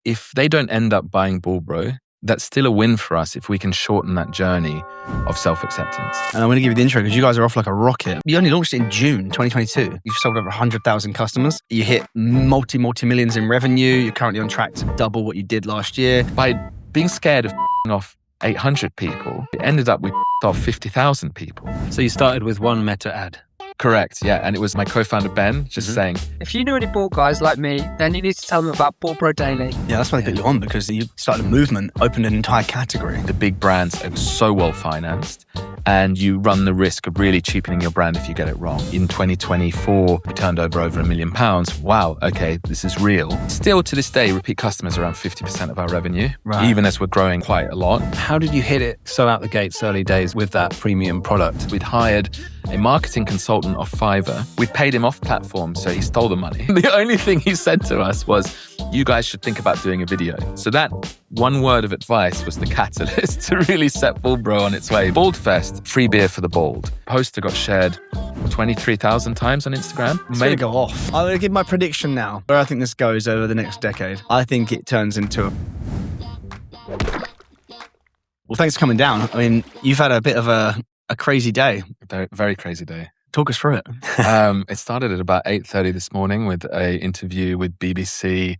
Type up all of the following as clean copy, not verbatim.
if they don't end up buying Ball Bro, that's still a win for us if we can shorten that journey of self-acceptance. And I'm going to give you the intro because you guys are off like a rocket. You only launched it in June 2022. You've sold over 100,000 customers. You hit multi-millions in revenue. You're currently on track to double what you did last year. By being scared of off 800 people, it ended up with off 50,000 people. So you started with one meta ad. Correct, yeah. And it was my co-founder, Ben, just saying, if you knew any ball guys like me, then you need to tell them about Ball Bro Daily. Yeah, that's why they got you on, because you started a movement, opened an entire category. the big brands are so well financed, and you run the risk of really cheapening your brand if you get it wrong. In 2024, we turned over £1 million. Wow, okay, this is real. Still to this day, repeat customers are around 50% of our revenue, even as we're growing quite a lot. How did you hit it so out the gates early days with that premium product? We'd hired a marketing consultant off Fiverr. We'd paid him off platform, so he stole the money. The only thing he said to us was, you guys should think about doing a video. So that one word of advice was the catalyst to really set Ball Bro on its way. Bald Fest, free beer for the bald. Poster got shared 23,000 times on Instagram. It's going to go off. I'm going to give my prediction now, where I think this goes over the next decade. I think it turns into a... Well, thanks for coming down. I mean, you've had a bit of a crazy day. Very, very crazy day. Talk us through it. It started at about 8:30 this morning with an interview with BBC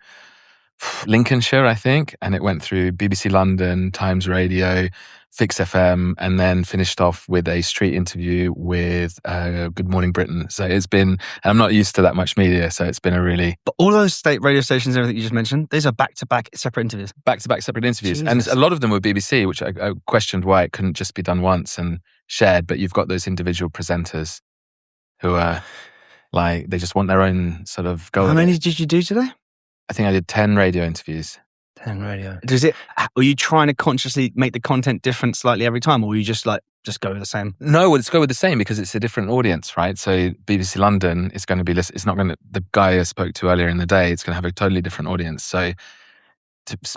Lincolnshire, I think, and it went through BBC London, Times Radio, Fix FM, and then finished off with a street interview with Good Morning Britain. So it's been, and I'm not used to that much media, so it's been a really... But all those state radio stations and everything you just mentioned, these are back-to-back separate interviews. Back-to-back separate interviews. Jesus. And a lot of them were BBC, which I questioned why it couldn't just be done once and shared, but you've got those individual presenters who are like, they just want their own sort of go. How many did you do today? I think I did 10 radio interviews. 10 radio. Are you trying to consciously make the content different slightly every time, or will you just go with the same? No, let's go with the same because it's a different audience, right? So BBC London is going to be, it's not going to, the guy I spoke to earlier in the day, it's going to have a totally different audience. So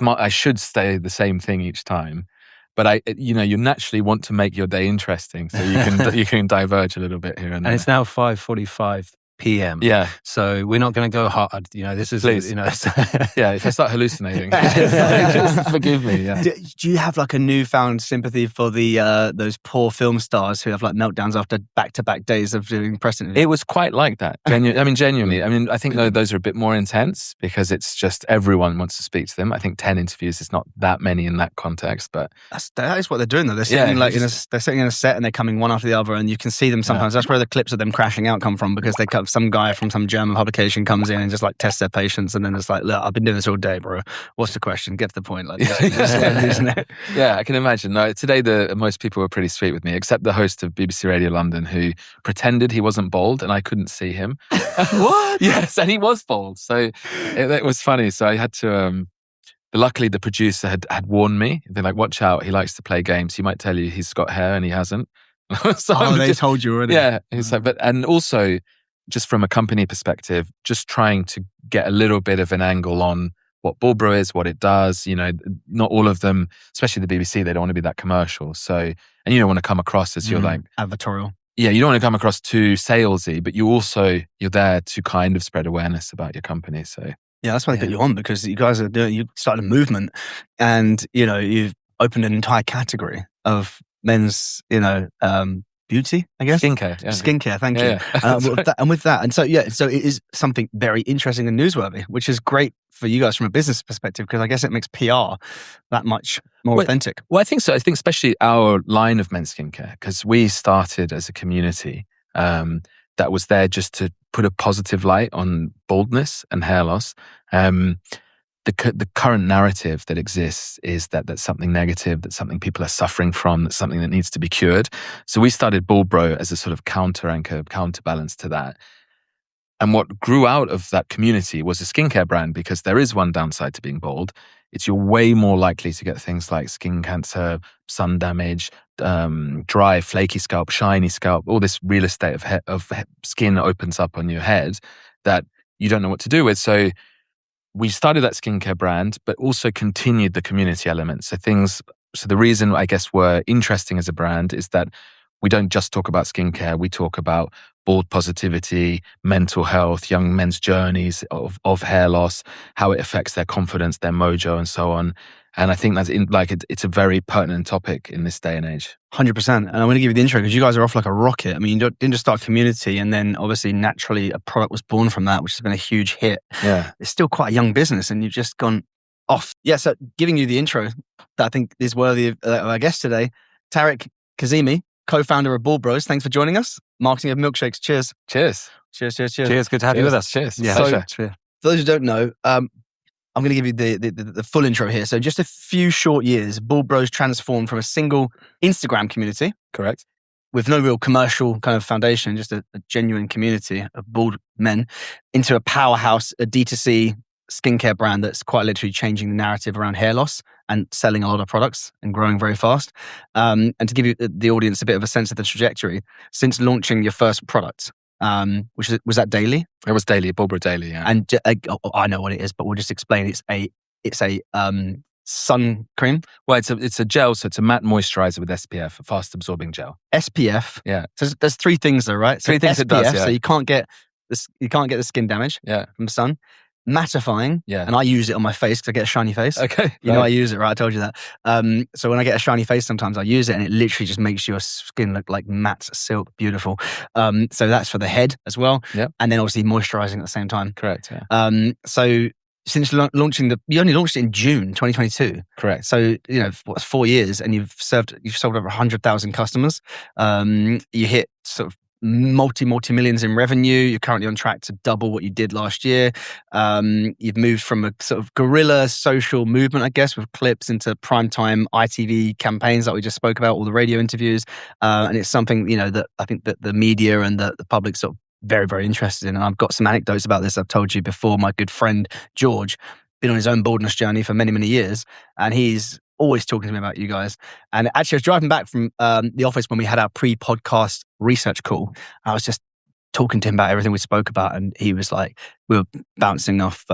I should say the same thing each time. But you naturally want to make your day interesting, so you can diverge a little bit here and there. And it's now 5:45 p.m. Yeah. So we're not going to go hard. This is, Please. Yeah, if I start hallucinating, just forgive me. Yeah. Do you have like a newfound sympathy for those poor film stars who have like meltdowns after back-to-back days of doing press interviews? It was quite like that. Genuinely. I think those are a bit more intense because it's just everyone wants to speak to them. I think 10 interviews is not that many in that context, but that is what they're doing though. They're sitting they're sitting in a set and they're coming one after the other, and you can see them sometimes. That's where the clips of them crashing out come from, because some guy from some German publication comes in and just like tests their patience, and then it's like, look, I've been doing this all day, bro. What's the question? Get to the point. Like, yeah, I can imagine. No, today most people were pretty sweet with me, except the host of BBC Radio London, who pretended he wasn't bald and I couldn't see him. What? Yes, and he was bald, so it was funny. So I had to. Luckily, the producer had warned me. They're like, "Watch out! He likes to play games. He might tell you he's got hair and he hasn't." So they told you already. Yeah, it's like, and also, just from a company perspective, just trying to get a little bit of an angle on what Ball Bro is, what it does. Not all of them, especially the BBC, they don't want to be that commercial. So, and you don't want to come across as you're like advertorial. Yeah, you don't want to come across too salesy, but you're there to kind of spread awareness about your company. So yeah, that's why they got you on, because you guys you started a movement, and you've opened an entire category of men's beauty, I guess. Skincare. Yeah. Skincare, thank you. Yeah. And so it is something very interesting and newsworthy, which is great for you guys from a business perspective, because I guess it makes PR that much more authentic. Well, I think so. I think especially our line of men's skincare, because we started as a community that was there just to put a positive light on baldness and hair loss. The current narrative that exists is that that's something negative, that's something people are suffering from, that's something that needs to be cured. So we started Ball Bro as a sort of counterbalance to that. And what grew out of that community was a skincare brand, because there is one downside to being bald. It's you're way more likely to get things like skin cancer, sun damage, dry, flaky scalp, shiny scalp, all this real estate of skin opens up on your head that you don't know what to do with. So we started that skincare brand, but also continued the community element. So the reason I guess we're interesting as a brand is that we don't just talk about skincare. We talk about bald positivity, mental health, young men's journeys of hair loss, how it affects their confidence, their mojo, and so on. And I think that's it's a very pertinent topic in this day and age. 100%. And I'm going to give you the intro because you guys are off like a rocket. I mean, you didn't just start a community and then obviously naturally a product was born from that, which has been a huge hit. Yeah. It's still quite a young business and you've just gone off. Yeah, so giving you the intro that I think is worthy of our guest today, Tariq Kazemi, co-founder of Bald Bros. Thanks for joining us. Marketing Over Milkshakes. Cheers. Cheers. Cheers. Cheers. Good to have you with us. Cheers. Yeah. Pleasure. For those who don't know, I'm going to give you the full intro here. So just a few short years, Bald Bros transformed from a single Instagram community. Correct. With no real commercial kind of foundation, just a genuine community of bald men, into a powerhouse, a D2C skincare brand that's quite literally changing the narrative around hair loss and selling a lot of products and growing very fast. And to give you the audience a bit of a sense of the trajectory, since launching your first product, was that daily? It was daily, Bald Bro Daily, yeah. And I know what it is, but we'll just explain. It's a sun cream. Well, it's a gel, so it's a matte moisturizer with SPF, a fast absorbing gel. SPF. Yeah. So there's three things though, right? So three things SPF, it does. Yeah. So you can't get the skin damage. Yeah. From the sun. Mattifying. Yeah. And I use it on my face because I get a shiny face. Okay. You know I use it, right? I told you that. So when I get a shiny face, sometimes I use it and it literally just makes your skin look like matte silk, beautiful. So that's for the head as well. Yeah. And then obviously moisturizing at the same time. Correct. Yeah. So since launching you only launched it in June 2022. Correct. So, 4 years and you've sold over 100,000 customers. You hit sort of multi-millions in revenue. You're currently on track to double what you did last year. You've moved from a sort of guerrilla social movement, I guess, with clips into primetime ITV campaigns that we just spoke about, all the radio interviews. And it's something, that I think that the media and the public sort of very, very interested in. And I've got some anecdotes about this I've told you before. My good friend, George, been on his own baldness journey for many, many years. And he's always talking to me about you guys. And actually, I was driving back from the office when we had our pre-podcast research call. I was just talking to him about everything we spoke about. And he was like, we were bouncing off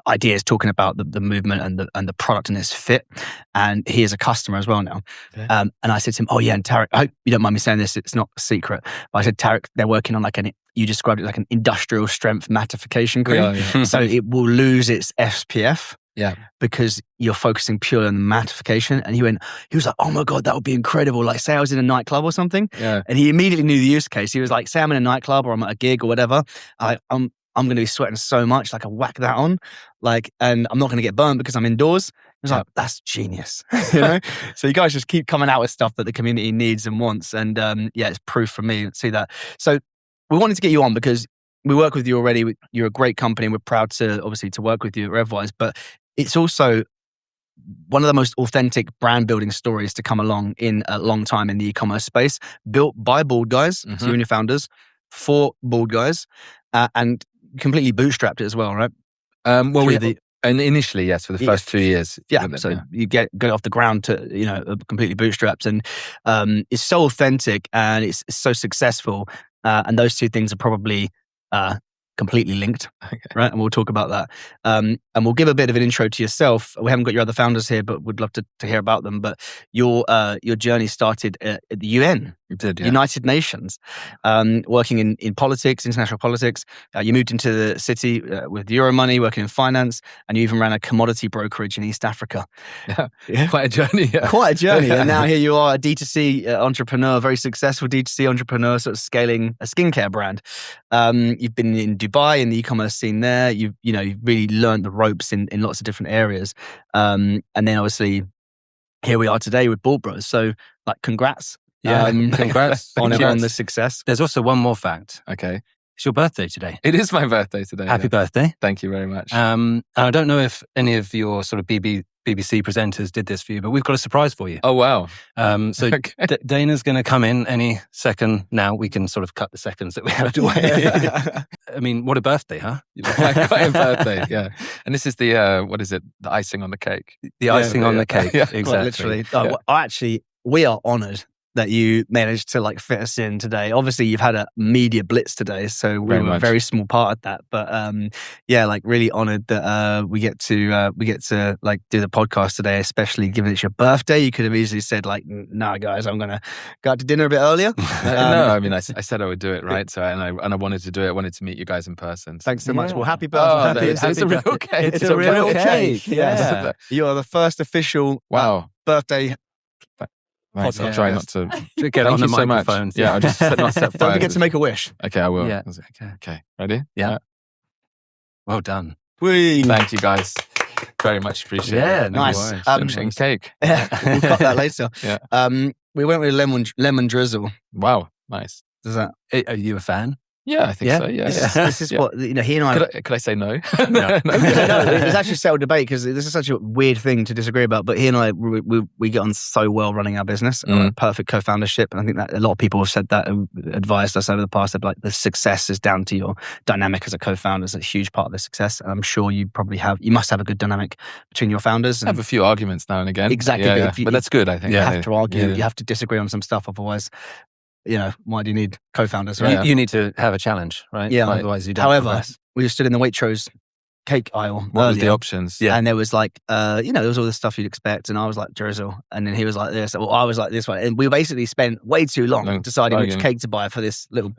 ideas, talking about the movement and the product and its fit. And he is a customer as well now. Okay. And I said to him, oh yeah, and Tariq, I hope you don't mind me saying this, it's not a secret. But I said, Tariq, they're working on you described it like an industrial strength mattification cream. Yeah. So it will lose its SPF. Yeah. Because you're focusing purely on the mattification. And he was like, oh my God, that would be incredible. Like say I was in a nightclub or something. Yeah. And he immediately knew the use case. He was like, say I'm in a nightclub or I'm at a gig or whatever. I'm going to be sweating so much. Like I whack that on, and I'm not going to get burned because I'm indoors. He was like, that's genius. So you guys just keep coming out with stuff that the community needs and wants. And it's proof for me. See that. So we wanted to get you on because we work with you already. You're a great company. And we're proud to work with you at RevWise, but it's also one of the most authentic brand building stories to come along in a long time in the e-commerce space, built by bald guys, so you and your founders, for bald guys, and completely bootstrapped it as well, right? And initially, yes, for the first 2 years. Yeah, you get off the ground to, completely bootstrapped. And it's so authentic and it's so successful. And those two things are probably completely linked, right? And we'll talk about that. And we'll give a bit of an intro to yourself. We haven't got your other founders here, but would love to hear about them. But your journey started at the UN. It did, yeah. United Nations, working in politics, international politics. You moved into the city with Euro money, working in finance, and you even ran a commodity brokerage in East Africa. Yeah. Quite a journey. Yeah. Quite a journey. And now here you are, a D2C entrepreneur, very successful D2C entrepreneur, sort of scaling a skincare brand. You've been in Dubai in the e-commerce scene there. You've really learned the ropes in lots of different areas. And then obviously here we are today with Bald Bros. So congrats. Yeah, congrats on the success. There's also one more fact. Okay. It's your birthday today. It is my birthday today. Happy birthday. Thank you very much. And I don't know if any of your sort of BBC presenters did this for you, but we've got a surprise for you. Oh, wow. So Dana's going to come in any second now. We can sort of cut the seconds that we have to wait. I mean, what a birthday, huh? Quite a birthday, yeah. And this is the, what is it? The icing on the cake. The icing on the cake, exactly. Quite literally. Actually, we are honoured that you managed to like fit us in today. Obviously, you've had a media blitz today, so we were a very small part of that. But yeah, like really honoured that we get to like do the podcast today, especially given it's your birthday. You could have easily said like, "Nah, guys, I'm gonna go out to dinner a bit earlier." No, I mean, I said I would do it, right? So and I wanted to do it. I wanted to meet you guys in person. Thanks so much. Well, happy birthday! It's a real cake. It's a real cake. Yeah. You are the first official birthday. Right, so I'll try not to get on the microphone. Yeah, I'll just not set fire. Don't forget to make a wish. Okay, I will. Yeah. Okay. Ready? Yeah. Well done. Thank you, guys. Very much appreciate it. Yeah, nice. And cake. Yeah, we'll cut that later. Yeah. We went with lemon drizzle. Wow, nice. Does that? Are you a fan? Yeah, I think so. Yes. This is what he and I. Could I say no? No. There's actually settled debate because this is such a weird thing to disagree about. But he and I, we get on so well running our business. Perfect co-foundership, and I think that a lot of people have said that and advised us over the past. That like the success is down to your dynamic as a co-founder. It's a huge part of the success. And I'm sure you must have a good dynamic between your founders. And I have a few arguments now and again. Exactly, yeah. But that's good. I think. You have to argue. You have to disagree on some stuff. Otherwise, why do you need co-founders, right? You need to have a challenge, right? Yeah. Otherwise you don't. However, progress. we stood in the Waitrose cake aisle. What was the options? Yeah. And there was like, there was all the stuff you'd expect. And I was like, drizzle. And then he was like this. Well, I was like this one. And we basically spent way too long deciding which cake to buy for this little.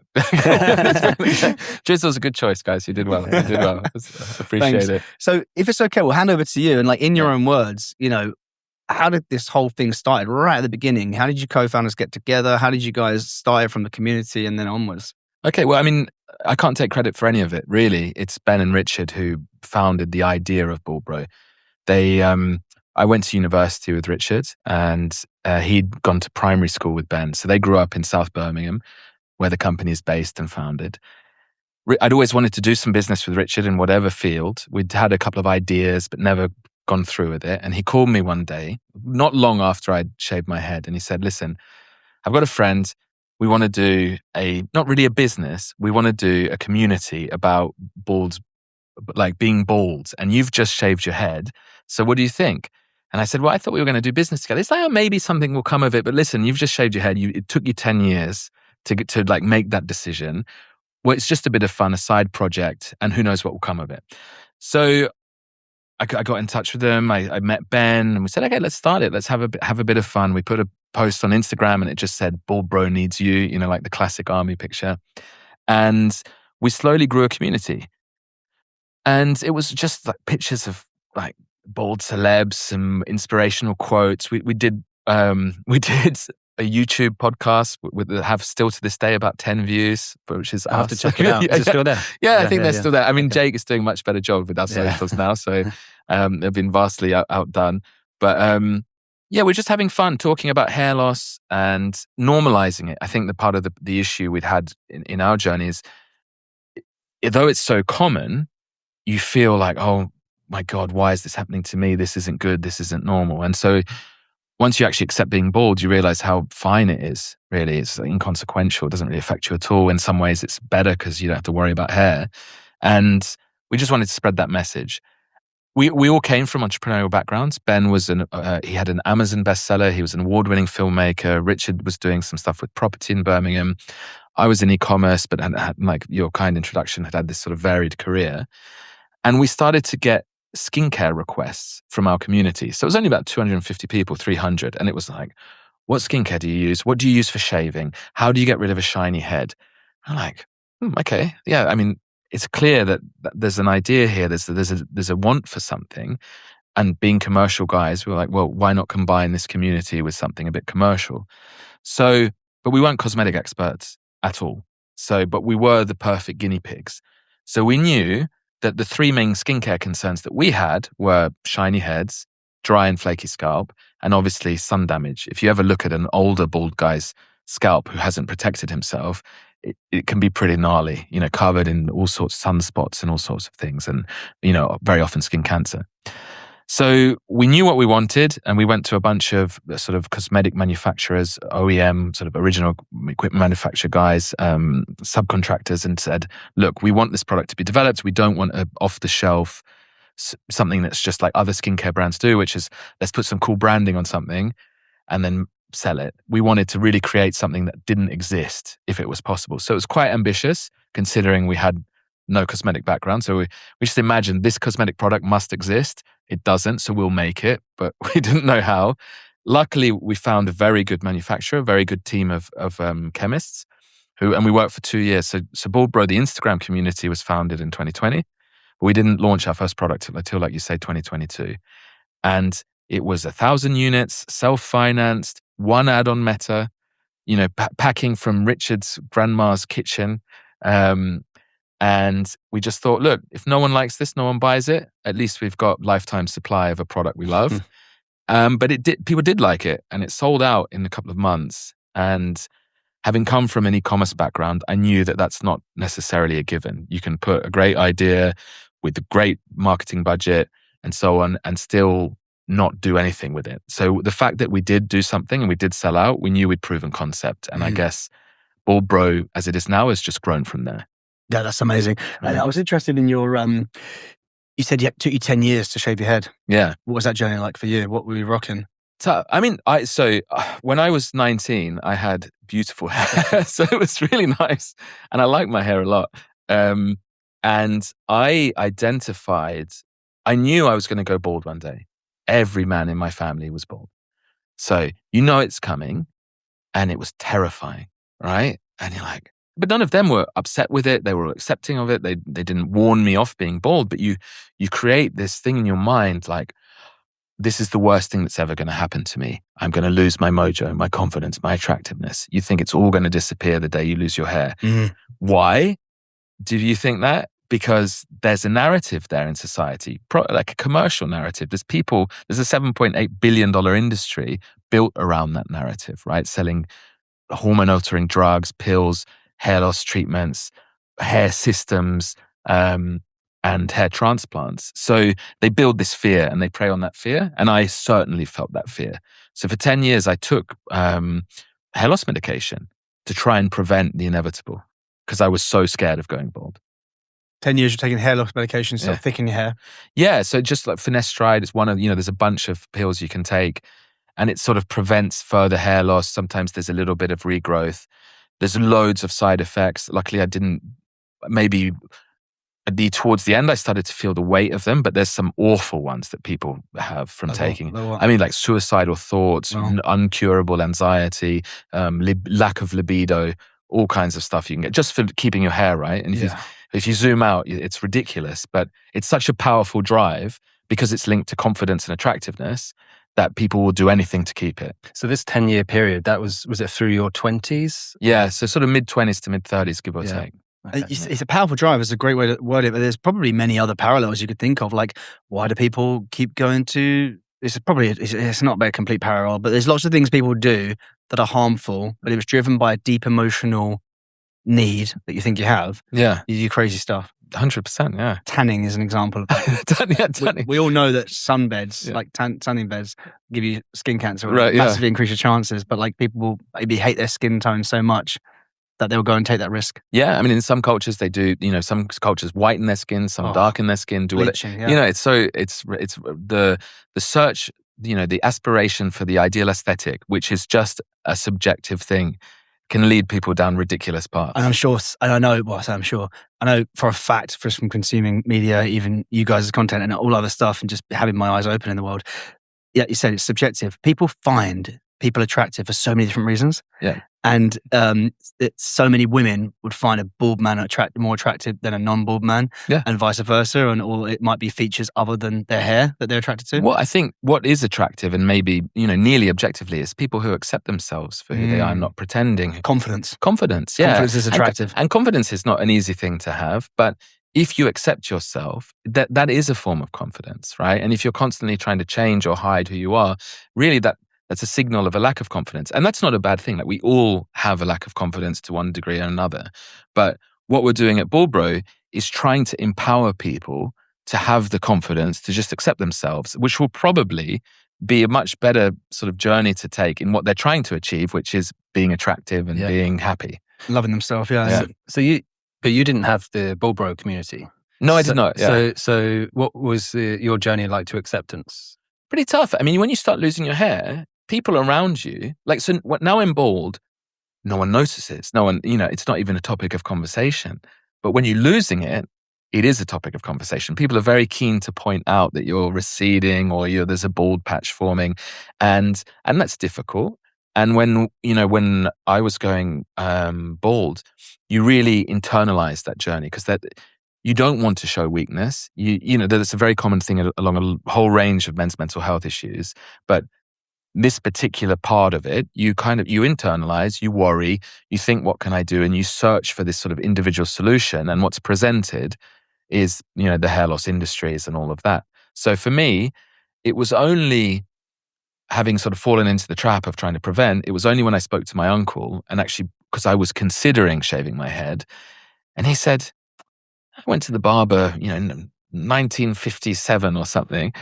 Drizzle's a good choice, guys. You did well. Appreciate it. So if it's okay, we'll hand over to you. And like in your own words, how did this whole thing start right at the beginning? How did you co-founders get together? How did you guys start from the community and then onwards? Okay, well, I mean, I can't take credit for any of it, really. It's Ben and Richard who founded the idea of BLD BRO. I went to university with Richard and he'd gone to primary school with Ben. So they grew up in South Birmingham, where the company is based and founded. I'd always wanted to do some business with Richard in whatever field. We'd had a couple of ideas, but never gone through with it. And he called me one day, not long after I'd shaved my head. And he said, listen, I've got a friend. We want to do not really a business. We want to do a community about bald, like being bald. And you've just shaved your head. So what do you think? And I said, well, I thought we were going to do business together. It's like, maybe something will come of it. But listen, you've just shaved your head. It took you 10 years to like make that decision. Well, it's just a bit of fun, a side project, and who knows what will come of it. So I got in touch with them. I met Ben and we said, okay, let's start it. Let's have a bit of fun. We put a post on Instagram and it just said, BLD BRO needs you, like the classic army picture. And we slowly grew a community. And it was just like pictures of like bald celebs, some inspirational quotes. We did a YouTube podcast that have still to this day about 10 views, which is I'll have to check it out. Is it still there? Yeah, I think they're still there. I mean, Jake is doing much better job with our socials now, so they've been vastly outdone. But we're just having fun talking about hair loss and normalizing it. I think the part of the issue we'd had in our journey is, though it's so common, you feel like, oh my God, why is this happening to me? This isn't good. This isn't normal. And so once you actually accept being bald, you realize how fine it is, really. It's inconsequential. It doesn't really affect you at all. In some ways, it's better because you don't have to worry about hair. And we just wanted to spread that message. We all came from entrepreneurial backgrounds. Ben was he had an Amazon bestseller. He was an award-winning filmmaker. Richard was doing some stuff with property in Birmingham. I was in e-commerce, but had like your kind introduction, had this sort of varied career. And we started to get skincare requests from our community. So it was only about 250 people, 300. And it was like, what skincare do you use? What do you use for shaving? How do you get rid of a shiny head? I'm like, okay. Yeah, I mean, it's clear that there's an idea here. There's a want for something. And being commercial guys, we were like, well, why not combine this community with something a bit commercial? So, but we weren't cosmetic experts at all. So, but we were the perfect guinea pigs. So we knew that the three main skincare concerns that we had were shiny heads, dry and flaky scalp, and obviously sun damage. If you ever look at an older bald guy's scalp who hasn't protected himself, it can be pretty gnarly, covered in all sorts of sunspots and all sorts of things, and, very often skin cancer. So we knew what we wanted, and we went to a bunch of sort of cosmetic manufacturers, OEM, sort of original equipment manufacturer guys, subcontractors, and said, look, we want this product to be developed. We don't want off-the-shelf something that's just like other skincare brands do, which is let's put some cool branding on something and then sell it. We wanted to really create something that didn't exist if it was possible. So it was quite ambitious considering we had no cosmetic background. So we just imagined this cosmetic product must exist. It doesn't, so we'll make it, but we didn't know how. Luckily, we found a very good manufacturer, a very good team of chemists and we worked for 2 years. So Bald Bro, the Instagram community, was founded in 2020. But we didn't launch our first product until, like you say, 2022. And it was 1,000 units, self-financed, one ad on Meta, packing from Richard's grandma's kitchen. And we just thought, look, if no one likes this, no one buys it, at least we've got lifetime supply of a product we love. But people did like it, and it sold out in a couple of months. And having come from an e-commerce background, I knew that that's not necessarily a given. You can put a great idea with a great marketing budget and so on, and still not do anything with it. So the fact that we did do something and we did sell out, we knew we'd proven concept. And I guess Bald Bro, as it is now, has just grown from there. Yeah, that's amazing. I was interested in your, you said it took you 10 years to shave your head. Yeah. What was that journey like for you? What were you rocking? So, when I was 19, I had beautiful hair. So it was really nice. And I liked my hair a lot. And I knew I was going to go bald one day. Every man in my family was bald. So it's coming, and it was terrifying, right? And you're like, but none of them were upset with it. They were accepting of it. They didn't warn me off being bald, but you create this thing in your mind like, this is the worst thing that's ever going to happen to me. I'm going to lose my mojo, my confidence, my attractiveness. You think it's all going to disappear the day you lose your hair. Why do you think that? Because there's a narrative there in society, like a commercial narrative. There's a $7.8 billion industry built around that narrative, right? Selling hormone-altering drugs, pills, hair loss treatments, hair systems, and hair transplants. So they build this fear and they prey on that fear. And I certainly felt that fear. So for 10 years, I took hair loss medication to try and prevent the inevitable because I was so scared of going bald. 10 years you're taking hair loss medication to thicken your hair? Yeah, so just like finasteride is one of, there's a bunch of pills you can take and it sort of prevents further hair loss. Sometimes there's a little bit of regrowth. There's loads of side effects. Luckily, I didn't, towards the end, I started to feel the weight of them, but there's some awful ones that people have from taking. Like suicidal thoughts, uncurable anxiety, lack of libido, all kinds of stuff you can get just for keeping your hair right. And if you zoom out, it's ridiculous, but it's such a powerful drive because it's linked to confidence and attractiveness that people will do anything to keep it. So this 10-year period, was it through your 20s? Yeah, so sort of mid-20s to mid-30s, give or take. Okay. It's a powerful drive. It's a great way to word it, but there's probably many other parallels you could think of. Like, why do people keep going to... It's not a complete parallel, but there's lots of things people do that are harmful, but it was driven by a deep emotional need that you think you have. Yeah. You do crazy stuff. 100%, yeah. Tanning is an example of that. Tanning. We all know that sunbeds, like tanning beds, give you skin cancer, massively increase your chances, but like people will maybe hate their skin tone so much that they'll go and take that risk. Yeah, in some cultures they do, some cultures whiten their skin, some darken their skin, do bleaching, it's the search, the aspiration for the ideal aesthetic, which is just a subjective thing, can lead people down ridiculous paths. And I know for a fact, just from consuming media, even you guys' content and all other stuff, and just having my eyes open in the world. Yeah, you said it's subjective. People find people attractive for so many different reasons. Yeah. And so many women would find a bald man more attractive than a non-bald man, and vice versa. And it might be features other than their hair that they're attracted to. Well, I think what is attractive and maybe nearly objectively is people who accept themselves for who they are, not pretending. Confidence, yeah. Confidence is attractive, and confidence is not an easy thing to have, but if you accept yourself, that is a form of confidence, right? And if you're constantly trying to change or hide who you are, really that's a signal of a lack of confidence. And that's not a bad thing. Like, we all have a lack of confidence to one degree or another. But what we're doing at Bald Bro is trying to empower people to have the confidence to just accept themselves, which will probably be a much better sort of journey to take in what they're trying to achieve, which is being attractive and being happy. Loving themselves, yeah. But you didn't have the Bald Bro community. No, I did not. Yeah. So what was your journey like to acceptance? Pretty tough. When you start losing your hair, people around you, like, so now I'm bald, no one notices. No one, it's not even a topic of conversation. But when you're losing it, it is a topic of conversation. People are very keen to point out that you're receding or there's a bald patch forming, and that's difficult. And when I was going bald, you really internalize that journey, because that you don't want to show weakness. That's a very common thing along a whole range of men's mental health issues. But this particular part of it, you internalize, you worry, you think, what can I do? And you search for this sort of individual solution. And what's presented is, the hair loss industries and all of that. So for me, it was only, having sort of fallen into the trap of trying to prevent, it was only when I spoke to my uncle, and actually, because I was considering shaving my head, and he said, I went to the barber, in 1957 or something,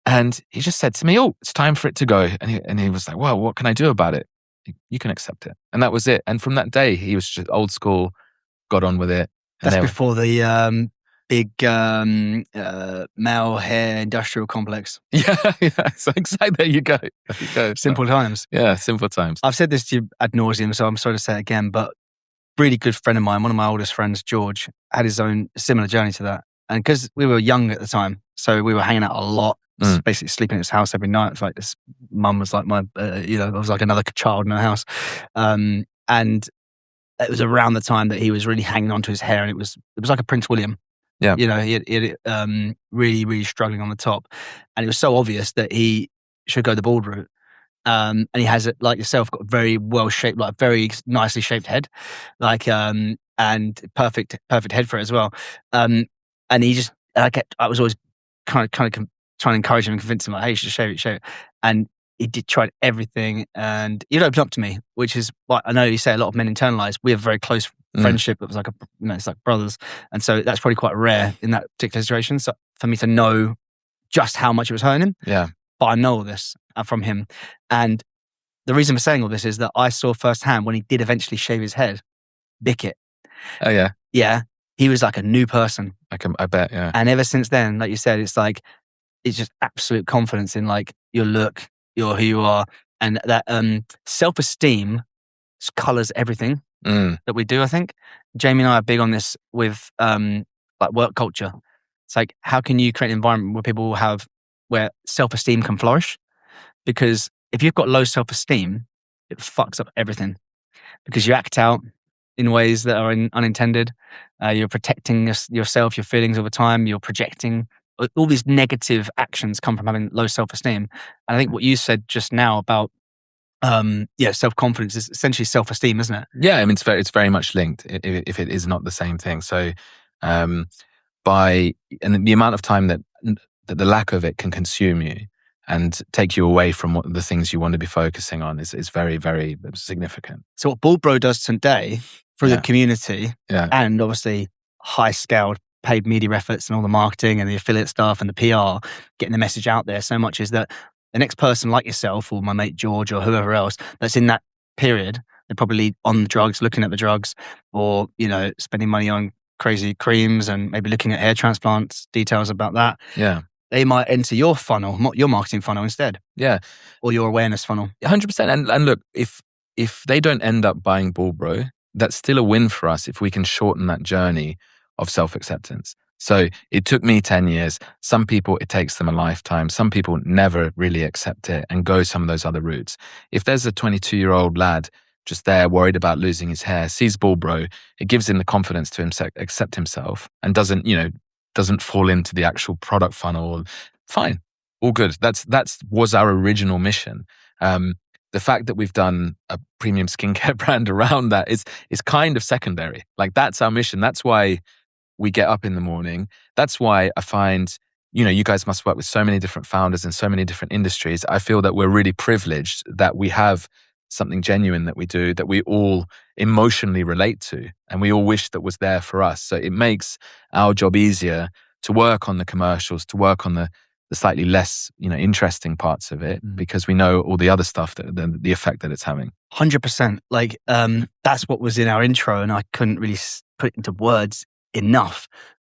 and he just said to me, oh, it's time for it to go. And he was like, well, what can I do about it? You can accept it. And that was it. And from that day, he was just old school, got on with it. That's before the big male hair industrial complex. Yeah. So exactly, there you go. Simple times. Yeah, simple times. I've said this to you ad nauseum, so I'm sorry to say it again, but really good friend of mine, one of my oldest friends, George, had his own similar journey to that. And because we were young at the time, so we were hanging out a lot, basically sleeping at his house every night. It's like this mum was like my, I was like another child in her house. And it was around the time that he was really hanging on to his hair, and it was like a Prince William. Yeah. He had really, really struggling on the top. And it was so obvious that he should go the bald route. And he has, like yourself, got a very well shaped, like very nicely shaped head, like, and perfect head for it as well. And he just, I was always kind of trying to encourage him and convince him, like, hey, you should shave it. And he did try everything, and it opened up to me, which is what I know you say a lot of men internalize. We have a very close friendship. It was like it's like brothers. And so that's probably quite rare in that particular situation. So for me to know just how much it was hurting him. Yeah. But I know all this from him. And the reason for saying all this is that I saw firsthand when he did eventually shave his head, bick it. Oh, yeah. Yeah. He was like a new person. I bet, yeah. And ever since then, like you said, it's just absolute confidence in like your look, you're who you are. And that self-esteem colors everything that we do, I think. Jamie and I are big on this with like work culture. It's like, how can you create an environment where people where self-esteem can flourish? Because if you've got low self-esteem, it fucks up everything, because you act out in ways that are unintended. You're protecting yourself, your feelings over time. You're projecting. All these negative actions come from having low self-esteem. And I think what you said just now about self-confidence is essentially self-esteem, isn't it? Yeah, I mean, it's very much linked, if it is not the same thing. So and the amount of time that the lack of it can consume you and take you away from what the things you want to be focusing on is very, very significant. So what Bald Bro does today through the community and obviously high-scaled paid media efforts and all the marketing and the affiliate stuff and the PR, getting the message out there so much, is that the next person like yourself or my mate George or whoever else that's in that period, they're probably on the drugs, looking at the drugs, or, spending money on crazy creams and maybe looking at hair transplants, details about that. Yeah. They might enter your funnel, your marketing funnel instead. Yeah. Or your awareness funnel. 100%. And look, if they don't end up buying Bald Bro, that's still a win for us if we can shorten that journey of self-acceptance. So it took me 10 years. Some people, it takes them a lifetime. Some people never really accept it and go some of those other routes. If there's a 22-year-old lad just there worried about losing his hair, sees Bald Bro, it gives him the confidence to accept himself and doesn't fall into the actual product funnel. Fine, all good. That's was our original mission. The fact that we've done a premium skincare brand around that is kind of secondary. Like, that's our mission. That's why we get up in the morning. That's why I find, you guys must work with so many different founders in so many different industries. I feel that we're really privileged that we have something genuine that we do, that we all emotionally relate to, and we all wish that was there for us. So it makes our job easier to work on the commercials, to work on the slightly less, interesting parts of it, because we know all the other stuff, the effect that it's having. 100%. Like, that's what was in our intro, and I couldn't really put it into words enough.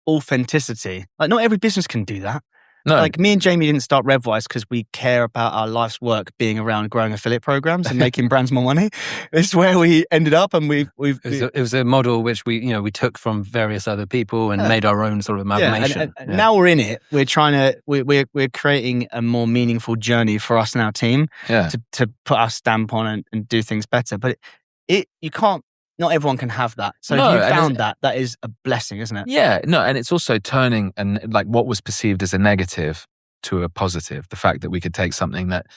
Authenticity. Like, not every business can do that. No. Like me and Jamie didn't start RevWise because we care about our life's work being around growing affiliate programs and making brands more money. It's where we ended up, and it was a model which we took from various other people and made our own sort of amalgamation. And now we're in it. We're trying to we're creating a more meaningful journey for us and our team to put our stamp on and do things better. But you can't. Not everyone can have that. So if you found that is a blessing, isn't it? Yeah, no, and it's also turning and like what was perceived as a negative to a positive. The fact that we could take something that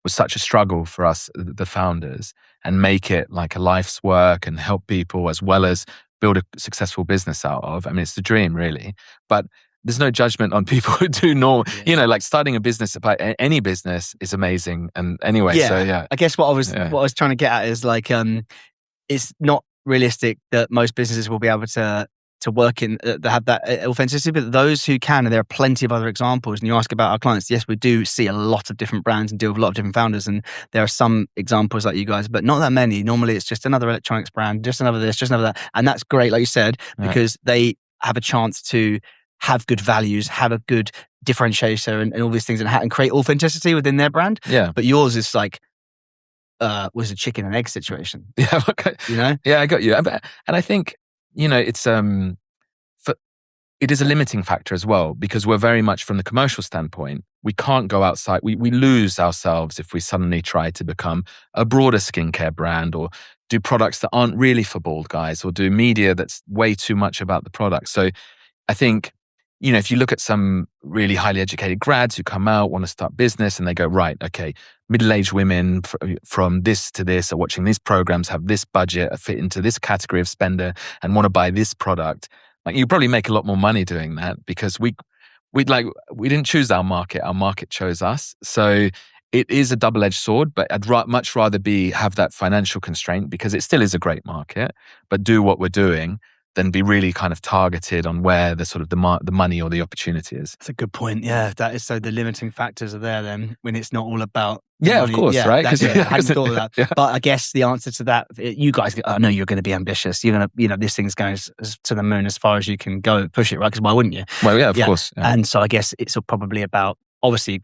was such a struggle for us, the founders, and make it like a life's work and help people as well as build a successful business out of. I mean, it's the dream, really. But there's no judgment on people who do normal, like starting a business, any business is amazing. And anyway, I guess what I was trying to get at is like, it's not realistic that most businesses will be able to work in that have that authenticity, but those who can, and there are plenty of other examples. And you ask about our clients, yes, we do see a lot of different brands and deal with a lot of different founders, and there are some examples like you guys, but not that many. Normally, it's just another electronics brand, just another this, just another that, and that's great, like you said, because they have a chance to have good values, have a good differentiator, and all these things, and create authenticity within their brand. Yeah, but yours is like. Was a chicken and egg situation. Yeah, okay. Yeah, I got you. And I think it's it is a limiting factor as well, because we're very much from the commercial standpoint. We can't go outside. We lose ourselves if we suddenly try to become a broader skincare brand or do products that aren't really for bald guys or do media that's way too much about the product. So I think if you look at some really highly educated grads who come out, want to start business, and they go, right, okay, middle-aged women from this to this are watching these programs, have this budget, fit into this category of spender, and want to buy this product. Like, you probably make a lot more money doing that because we didn't choose our market chose us. So it is a double-edged sword, but I'd much rather have that financial constraint because it still is a great market, but do what we're doing than be really kind of targeted on where the sort of the money or the opportunity is. That's a good point. Yeah, that is so the limiting factors are there then when it's not all about money. Of course, right? I hadn't thought of that. Yeah. But I guess the answer to that, you guys, I know you're going to be ambitious. You're going to, this thing's going to the moon as far as you can go, push it, right? Because why wouldn't you? Well, yeah, of course. Yeah. And so I guess it's probably about, obviously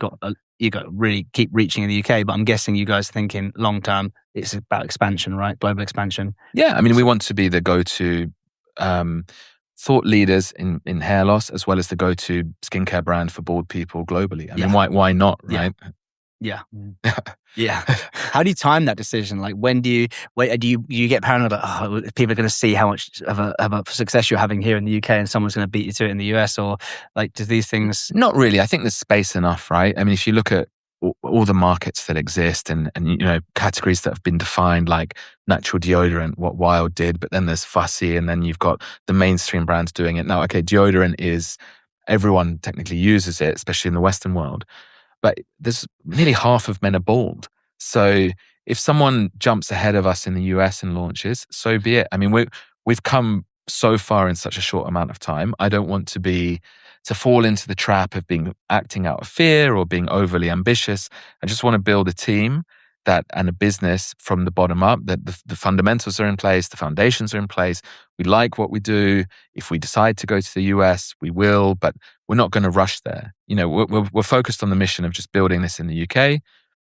you got to really keep reaching in the UK, but I'm guessing you guys are thinking long term, it's about expansion, right? Global expansion. Yeah, I mean, we want to be the go-to thought leaders in hair loss, as well as the go-to skincare brand for bald people globally. I mean, why not, right? Yeah. Yeah. How do you time that decision? Like, when do you get paranoid? Like, people are going to see how much of a success you're having here in the UK, and someone's going to beat you to it in the US, or like, do these things? Not really. I think there's space enough, right? I mean, if you look at all the markets that exist and categories that have been defined, like natural deodorant, what Wild did, but then there's fussy, and then you've got the mainstream brands doing it. Now, okay, deodorant is, everyone technically uses it, especially in the Western world, but there's nearly half of men are bald. So if someone jumps ahead of us in the US and launches, so be it. I mean, we've come so far in such a short amount of time. I don't want to fall into the trap of acting out of fear or being overly ambitious. I just want to build a team and a business from the bottom up, that the fundamentals are in place, the foundations are in place. We like what we do. If we decide to go to the US, we will, but we're not going to rush there. We're focused on the mission of just building this in the UK,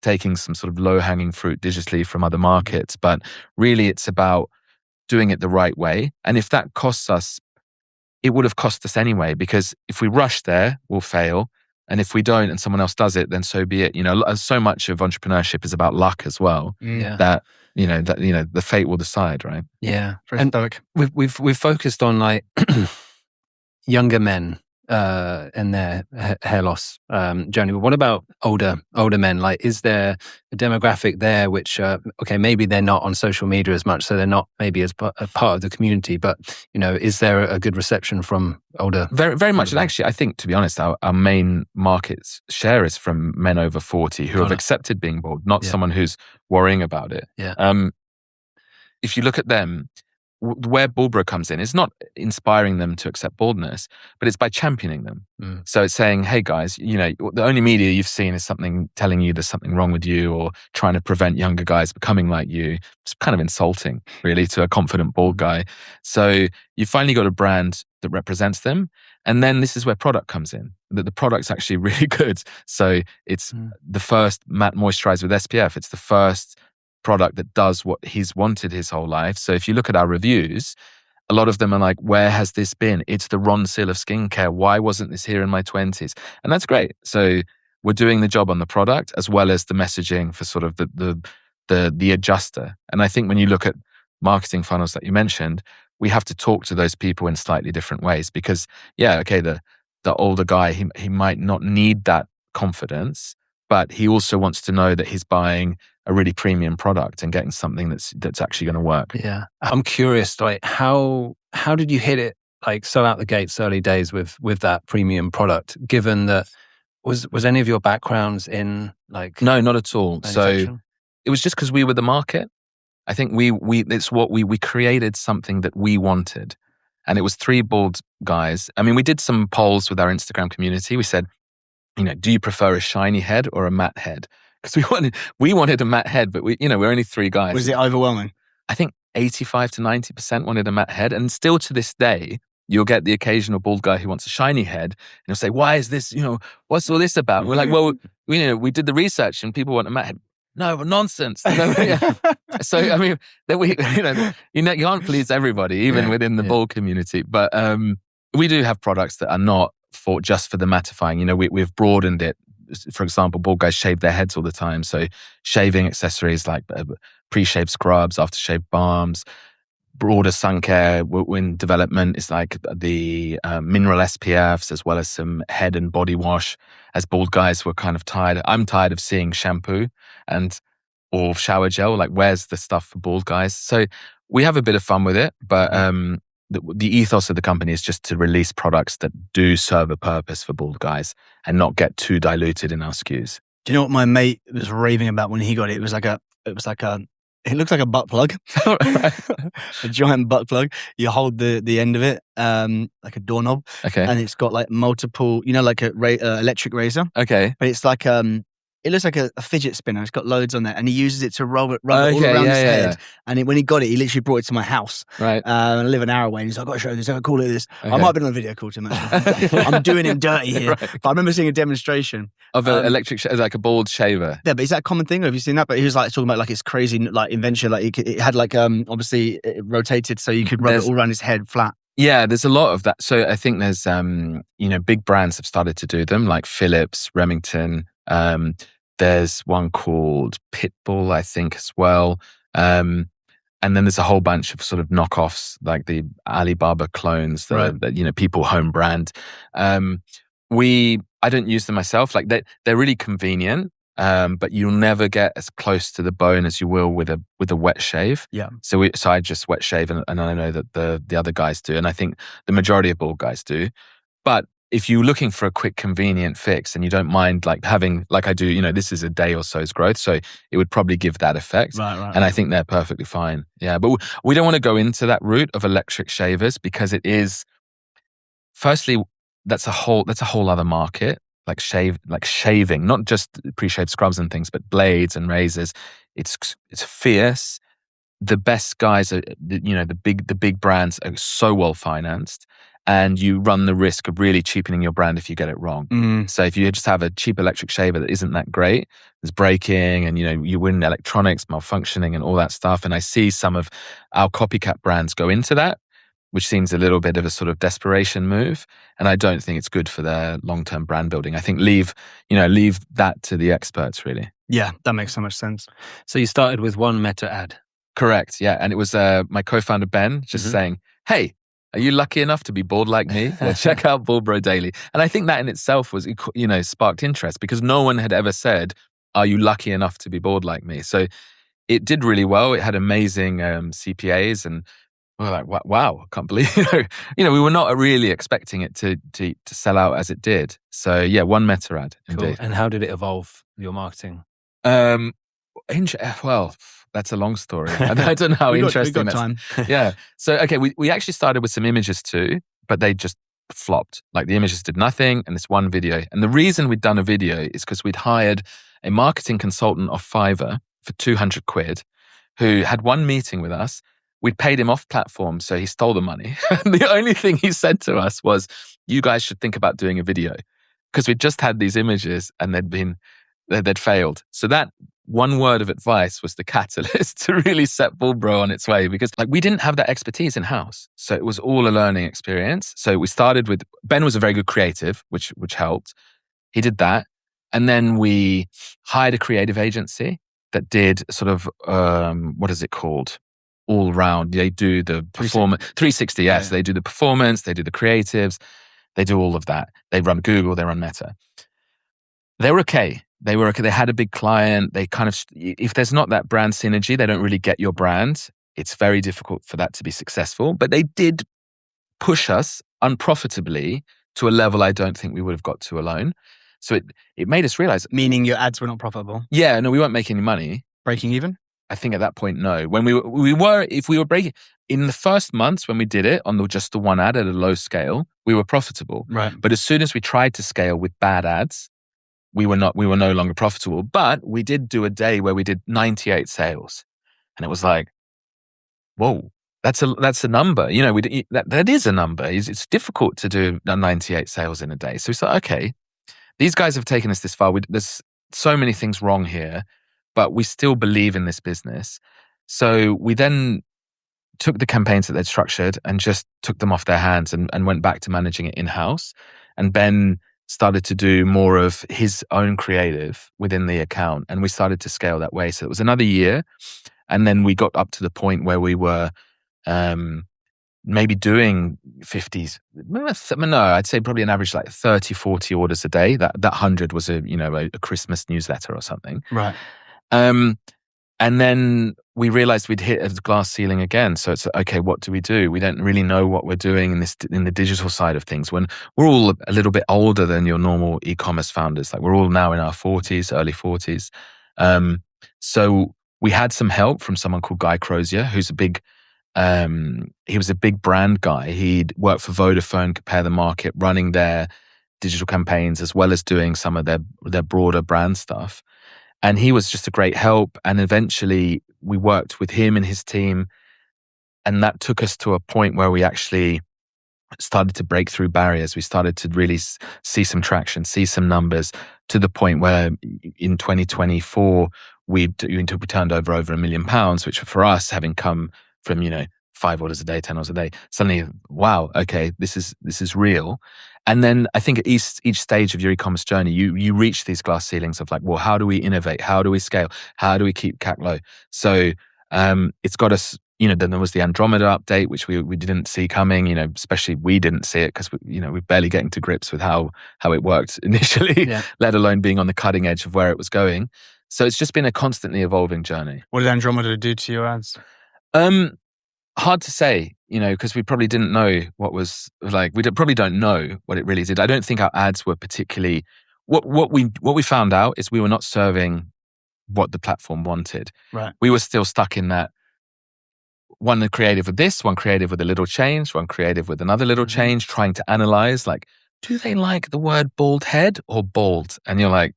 taking some sort of low-hanging fruit digitally from other markets. But really, it's about doing it the right way. And if that costs us, it would have cost us anyway, because if we rush there, we'll fail. And if we don't and someone else does it, then so be it. So much of entrepreneurship is about luck as well. Yeah. That the fate will decide, right? Yeah. And we've focused on like younger men and their hair loss journey. But what about older men? Like, is there a demographic there which, maybe they're not on social media as much, so they're not maybe as a part of the community, but, is there a good reception from older? Very, very much. And actually, I think, to be honest, our main market share is from men over 40 who have accepted being bald, not someone who's worrying about it. Yeah. If you look at them, where Bald Bro comes in is not inspiring them to accept baldness, but it's by championing them. So it's saying, hey guys, the only media you've seen is something telling you there's something wrong with you or trying to prevent younger guys becoming like you. It's kind of insulting, really, to a confident bald guy. So you finally got a brand that represents them. And then this is where product comes in. That the product's actually really good. So it's the first matte moisturizer with SPF. It's the first product that does what he's wanted his whole life. So if you look at our reviews, a lot of them are like, where has this been? It's the Ron Seal of skincare. Why wasn't this here in my 20s? And that's great. So we're doing the job on the product as well as the messaging for sort of the adjuster. And I think when you look at marketing funnels that you mentioned, we have to talk to those people in slightly different ways because, the older guy, he might not need that confidence, but he also wants to know that he's buying a really premium product and getting something that's actually going to work. Yeah. I'm curious, like how did you hit it like so out the gates early days with that premium product, given that was any of your backgrounds in like No, not at all. So it was just because we were the market. I think we created something that we wanted. And it was 3 bald guys. I mean, we did some polls with our Instagram community. We said, do you prefer a shiny head or a matte head? Because we wanted a matte head, but we're only 3 guys. Was it overwhelming? I think 85 to 90% wanted a matte head. And still to this day, you'll get the occasional bald guy who wants a shiny head. And he'll say, why is this, what's all this about? And we're like, well, we did the research and people want a matte head. No, but nonsense. So, I mean, you can't please everybody, even within the bald community. But we do have products that are not just for the mattifying. We've broadened it. For example, bald guys shave their heads all the time. So shaving accessories like pre-shave scrubs, aftershave balms, broader sun care in development is like the mineral SPFs as well as some head and body wash. As bald guys, we're kind of tired. I'm tired of seeing shampoo or shower gel. Like, where's the stuff for bald guys? So we have a bit of fun with it, but the ethos of the company is just to release products that do serve a purpose for bald guys and not get too diluted in our SKUs. Do you know what my mate was raving about when he got it? It looks like a butt plug, a giant butt plug. You hold the end of it like a doorknob, and it's got like multiple, like a electric razor. Okay, but it's like it looks like a fidget spinner. It's got loads on there, and he uses it to rub it all around his head. Yeah. And when he got it, he literally brought it to my house. Right, I live an hour away, and he's like, "I've got to show this. I've got to call it this." Okay. I might have been on a video call to him. I'm doing him dirty here, right. But I remember seeing a demonstration of an electric, like a bald shaver. Yeah, but is that a common thing? Or have you seen that? But he was like talking about like his crazy like invention. Like it had like obviously it rotated so you could rub it all around his head flat. Yeah, there's a lot of that. So I think there's big brands have started to do them, like Philips, Remington. There's one called Pitbull, I think, as well. And then there's a whole bunch of sort of knockoffs, like the LADbible clones that people home brand. I don't use them myself. Like they're really convenient, but you'll never get as close to the bone as you will with a wet shave. Yeah. So I just wet shave, and I know that the other guys do, and I think the majority of bald guys do. But if you're looking for a quick, convenient fix and you don't mind like having, like I do, this is a day or so's growth. So it would probably give that effect. Right. And I think they're perfectly fine. Yeah. But we don't want to go into that route of electric shavers because it is, firstly, that's a whole other market. Like shaving, not just pre-shave scrubs and things, but blades and razors. It's fierce. The best guys are, the big brands are so well financed. And you run the risk of really cheapening your brand if you get it wrong. Mm. So if you just have a cheap electric shaver that isn't that great, there's breaking and, you win electronics, malfunctioning and all that stuff. And I see some of our copycat brands go into that, which seems a little bit of a sort of desperation move. And I don't think it's good for their long-term brand building. I think leave that to the experts, really. Yeah, that makes so much sense. So you started with one meta ad. Correct, yeah. And it was my co-founder, Ben, just saying, hey, are you lucky enough to be bald like me? Well, check out Bald Bro Daily. And I think that in itself was, sparked interest because no one had ever said, are you lucky enough to be bald like me? So it did really well. It had amazing CPAs and we were like, wow, I can't believe, we were not really expecting it to sell out as it did. So yeah, one meta ad. Cool. Indeed. And how did it evolve your marketing? Well, that's a long story. I don't know how interesting that's. Time. Yeah. So, okay, we actually started with some images too, but they just flopped. Like the images did nothing and this one video. And the reason we'd done a video is because we'd hired a marketing consultant off Fiverr for 200 quid who had one meeting with us, we'd paid him off platform, so he stole the money. The only thing he said to us was, you guys should think about doing a video. Because we'd just had these images and they'd failed. So that one word of advice was the catalyst to really set BLD BRO on its way, because we didn't have that expertise in-house. So it was all a learning experience. So we started with, Ben was a very good creative, which helped. He did that. And then we hired a creative agency that did sort of, what is it called? All round. They do the performance, 360, yes. Yeah. They do the performance, they do the creatives, they do all of that. They run Google, they run Meta. They were okay. They had a big client. They kind of, if there's not that brand synergy, they don't really get your brand. It's very difficult for that to be successful. But they did push us unprofitably to a level I don't think we would have got to alone. So it made us realize. Meaning your ads were not profitable? Yeah, no, we weren't making any money. Breaking even? I think at that point, no. When if we were breaking, in the first months when we did it on just the one ad at a low scale, we were profitable. Right. But as soon as we tried to scale with bad ads, we were no longer profitable. But we did do a day where we did 98 sales. And it was like, whoa, that's a number. You know, that is a number. It's difficult to do 98 sales in a day. So we thought, okay, these guys have taken us this far. There's so many things wrong here, but we still believe in this business. So we then took the campaigns that they'd structured and just took them off their hands and went back to managing it in-house. And Ben started to do more of his own creative within the account. And we started to scale that way. So it was another year. And then we got up to the point where we were maybe doing 50s. No, I'd say probably an average like 30, 40 orders a day. That 100 was a Christmas newsletter or something. Right. And then we realized we'd hit a glass ceiling again. So it's okay, what do? We don't really know what we're doing in the digital side of things. When we're all a little bit older than your normal e-commerce founders, like we're all now in our 40s, early 40s. So we had some help from someone called Guy Crozier, who's he was a big brand guy. He'd worked for Vodafone, Compare the Market, running their digital campaigns as well as doing some of their broader brand stuff. And he was just a great help. And eventually we worked with him and his team. And that took us to a point where we actually started to break through barriers. We started to really see some traction, see some numbers, to the point where in 2024, we turned over £1 million, which for us, having come from, 5 orders a day, 10 orders a day, suddenly, wow, okay, this is real. And then I think at each stage of your e-commerce journey, you reach these glass ceilings of like, well, how do we innovate? How do we scale? How do we keep CAC low? So it's got us, then there was the Andromeda update, which we didn't see coming, especially we didn't see it because we're barely getting to grips with how it worked initially, let alone being on the cutting edge of where it was going. So it's just been a constantly evolving journey. What did Andromeda do to your ads? Hard to say, because we probably didn't know what was like. Probably don't know what it really did. I don't think our ads were particularly. What we found out is we were not serving what the platform wanted. Right. We were still stuck in that one creative with this, one creative with a little change, one creative with another little change, trying to analyze like, do they like the word bald head or bald? And you're like,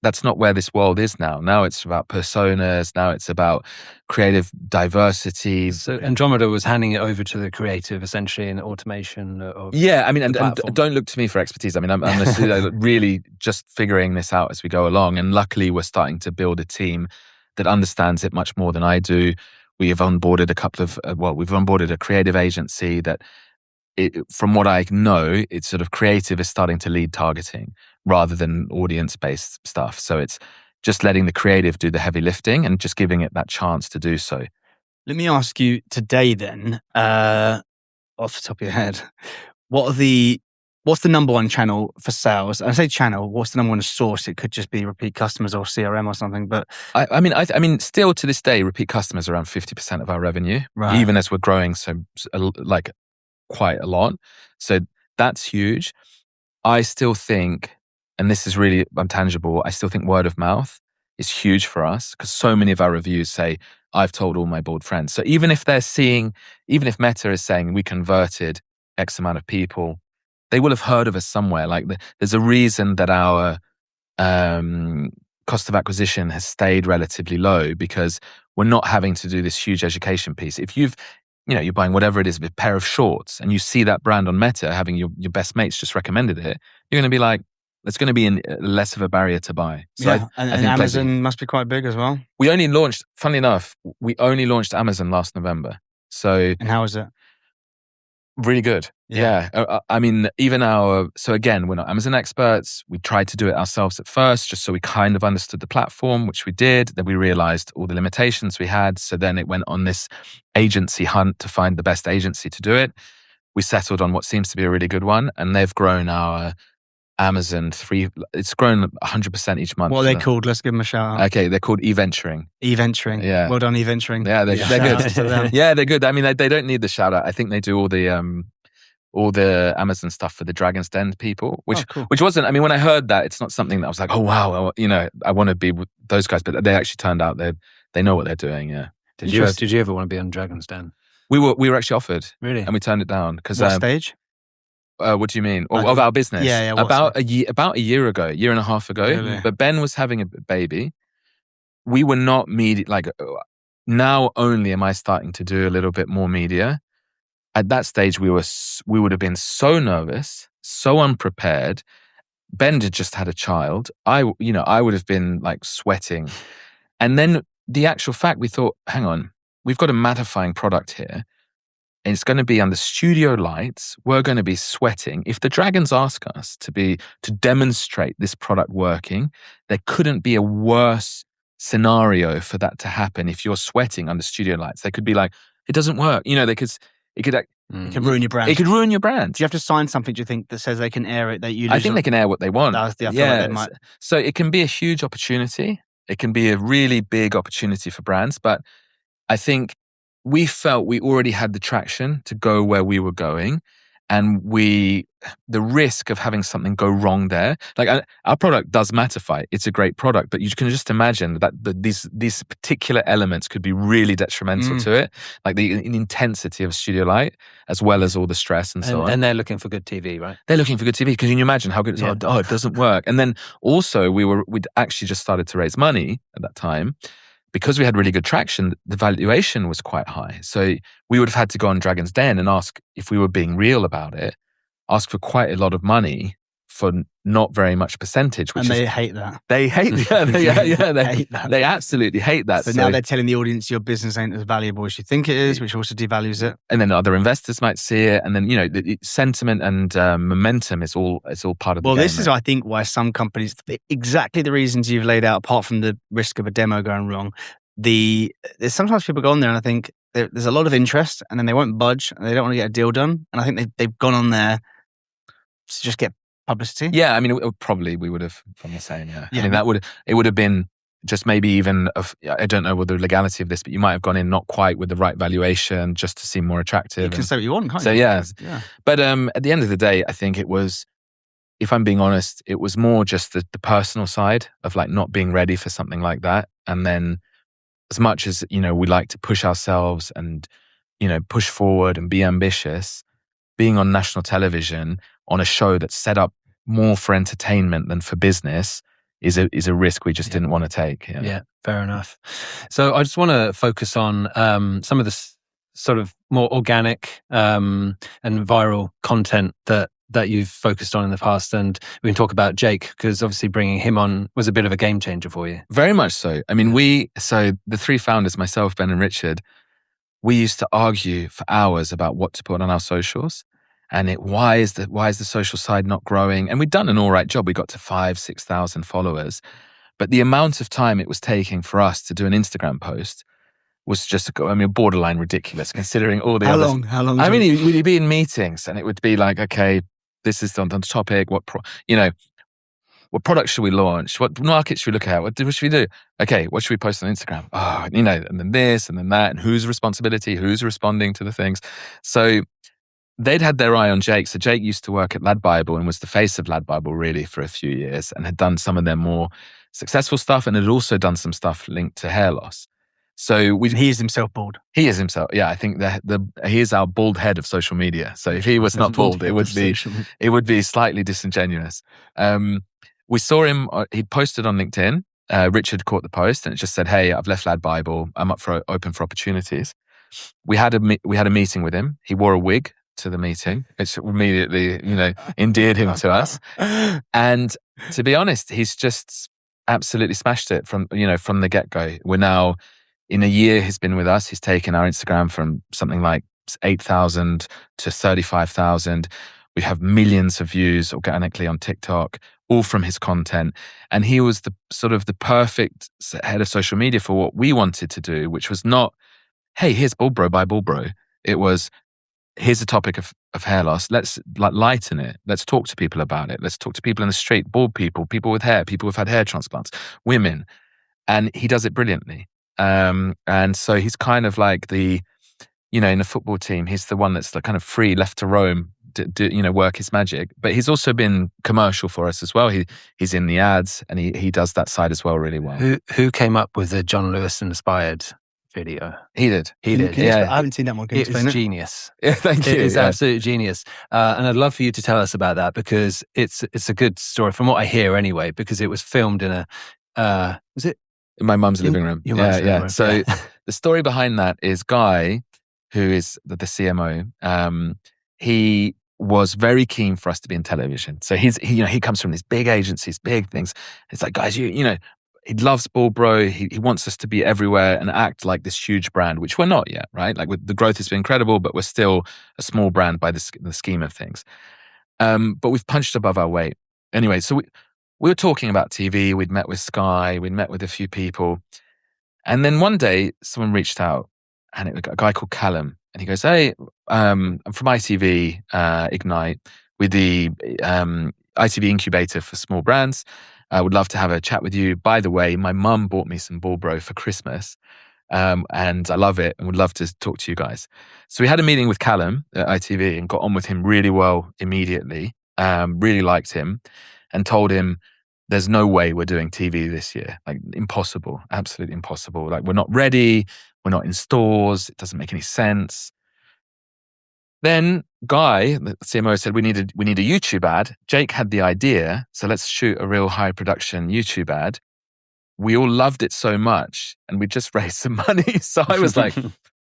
that's not where this world is now. Now it's about personas. Now it's about creative diversity. So Andromeda was handing it over to the creative, essentially, in automation of and don't look to me for expertise. I mean, I'm really just figuring this out as we go along. And luckily, we're starting to build a team that understands it much more than I do. We have onboarded we've onboarded a creative agency that, from what I know, it's sort of creative is starting to lead targeting rather than audience-based stuff. So it's just letting the creative do the heavy lifting and just giving it that chance to do so. Let me ask you today then, off the top of your head, what's the number one channel for sales? I say channel, what's the number one source? It could just be repeat customers or CRM or something, but... I mean, still to this day, repeat customers are around 50% of our revenue, right, even as we're growing quite a lot. So that's huge. I still think, and this is really untangible, I still think word of mouth is huge for us because so many of our reviews say, I've told all my bald friends. So even if Meta is saying we converted X amount of people, they will have heard of us somewhere. Like there's a reason that our cost of acquisition has stayed relatively low because we're not having to do this huge education piece. If you're buying whatever it is, a pair of shorts, and you see that brand on Meta, having your best mates just recommended it, you're going to be like, it's going to be less of a barrier to buy. So and Amazon must be quite big as well. We only launched, funnily enough, Amazon last November. So, and how was it? Really good. Yeah. I mean, so again, we're not Amazon experts. We tried to do it ourselves at first, just so we kind of understood the platform, which we did. Then we realized all the limitations we had. So then it went on this agency hunt to find the best agency to do it. We settled on what seems to be a really good one, and they've grown our Amazon it's grown 100% each month. What are they called? Let's give them a shout out. Okay, they're called eVenturing. eVenturing. Yeah. Well done, eVenturing. Yeah, they're good. Yeah, they're good. I mean, they don't need the shout out. I think they do all the Amazon stuff for the Dragon's Den people, which wasn't, I mean, when I heard that, it's not something that I was like, oh wow, I want to be with those guys, but they actually turned out they know what they're doing. Yeah. Did you ever want to be on Dragon's Den? We were actually offered. Really? And we turned it down because what stage? What do you mean? Of our business? Yeah. About a year and a half ago. Really? But Ben was having a baby. We were not media. Like, now only am I starting to do a little bit more media. At that stage, we would have been so nervous, so unprepared. Ben had just had a child. I would have been like sweating. And then the actual fact, we thought, hang on, we've got a mattifying product here. And it's going to be under studio lights. We're going to be sweating. If the Dragons ask us to demonstrate this product working, there couldn't be a worse scenario for that to happen. If you're sweating under studio lights, they could be like, it doesn't work. It could ruin your brand. It could ruin your brand. Do you have to sign something, do you think, that says they can air it? I think they can air what they want. I feel like they might. So it can be a huge opportunity. It can be a really big opportunity for brands. But I think we felt we already had the traction to go where we were going. And the risk of having something go wrong there, like our product does mattify. It's a great product, but you can just imagine that these particular elements could be really detrimental to it, like the intensity of studio light, as well as all the stress and so on. And they're looking for good TV, right? They're looking for good TV because you can imagine how good it's. Oh, it doesn't work. And then also we'd actually just started to raise money at that time. Because we had really good traction, the valuation was quite high. So we would have had to go on Dragon's Den and ask, if we were being real about it, ask for quite a lot of money for not very much percentage. And they hate that. They hate that. They absolutely hate that. So now they're telling the audience your business ain't as valuable as you think it is, which also devalues it. And then other investors might see it. And then, the sentiment and momentum is all part of the game. Well, this is, I think, why some companies, exactly the reasons you've laid out, apart from the risk of a demo going wrong, there's sometimes people go on there and I think there's a lot of interest and then they won't budge and they don't want to get a deal done. And I think they've gone on there to just get publicity. Yeah, I mean, we would have done the same. Yeah, I mean, it would have been just maybe even I don't know what the legality of this, but you might have gone in not quite with the right valuation just to seem more attractive. You can say what you want, can't you? So yeah. But at the end of the day, I think it was, if I'm being honest, it was more just the personal side of like not being ready for something like that. And then as much as we like to push ourselves and push forward and be ambitious, being on national television on a show that's set up more for entertainment than for business is a risk we just didn't want to take. Yeah, fair enough. So I just want to focus on some of the sort of more organic and viral content that you've focused on in the past. And we can talk about Jake, because obviously bringing him on was a bit of a game changer for you. Very much so. I mean, the three founders, myself, Ben and Richard, we used to argue for hours about what to put on our socials. And why is the social side not growing? And we'd done an all right job. We got to 5,000-6,000 followers. But the amount of time it was taking for us to do an Instagram post was just, borderline ridiculous considering all the others. How long? I mean, we'd be in meetings and it would be like, okay, this is on the topic. What product should we launch? What market should we look at? What should we do? Okay, what should we post on Instagram? Oh, and then this and then that, and whose responsibility, who's responding to the things. So they'd had their eye on Jake. So Jake used to work at LADbible and was the face of LADbible really for a few years and had done some of their more successful stuff and had also done some stuff linked to hair loss. So he is himself bald. He is himself. Yeah, I think he is our bald head of social media. So if he was not bald, it would be slightly disingenuous. We saw him. He posted on LinkedIn Richard caught the post and it just said, "Hey, I've left LADbible. I'm open for opportunities." We had a meeting with him. He wore a wig to the meeting, which immediately, endeared him to us. And to be honest, he's just absolutely smashed it from the get-go. We're now, in a year he's been with us, he's taken our Instagram from something like 8,000 to 35,000. We have millions of views organically on TikTok, all from his content. And he was the perfect head of social media for what we wanted to do, which was not, hey, here's Bald Bro by Bald Bro. It was, here's the topic of hair loss. Let's lighten it. Let's talk to people about it. Let's talk to people in the street, bald people, people with hair, people who've had hair transplants, women. And he does it brilliantly. And so he's kind of like the, in the football team, he's the one that's kind of free, left to roam, work his magic. But he's also been commercial for us as well. He's in the ads and he does that side as well really well. Who came up with the John Lewis inspired video? He did. Yeah. I haven't seen that one. It is genius. Yeah, thank you. It is absolute genius. And I'd love for you to tell us about that because it's a good story from what I hear anyway, because it was filmed in was it? In my mum's living room. Your mum's living room. So the story behind that is Guy, who is the CMO, he was very keen for us to be in television. So he comes from these big agencies, big things. It's like, guys, he loves Bald Bro. He wants us to be everywhere and act like this huge brand, which we're not yet, right? Like the growth has been incredible, but we're still a small brand by the scheme of things. But we've punched above our weight. Anyway, so we were talking about TV. We'd met with Sky. We'd met with a few people. And then one day someone reached out and it was a guy called Callum. And he goes, "Hey, I'm from ITV Ignite with the ITV incubator for small brands. I would love to have a chat with you. By the way, my mum bought me some Bald Bro for Christmas and I love it and would love to talk to you guys." So we had a meeting with Callum at ITV and got on with him really well immediately, really liked him and told him, there's no way we're doing TV this year. Like impossible, absolutely impossible. Like we're not ready. We're not in stores. It doesn't make any sense. Then Guy, the CMO, said we need a YouTube ad. Jake had the idea, so let's shoot a real high production YouTube ad. We all loved it so much, and we just raised some money. So I was like,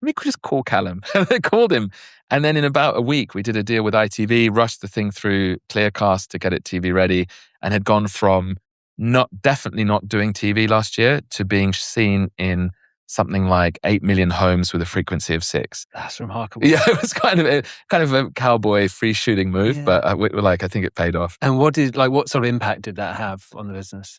we could just call Callum. And they called him. And then in about a week, we did a deal with ITV, rushed the thing through Clearcast to get it TV ready, and had gone from definitely not doing TV last year to being seen in something like 8 million homes with a frequency of 6. That's remarkable. Yeah, it was kind of a cowboy free shooting move, but I think it paid off. And what sort of impact did that have on the business?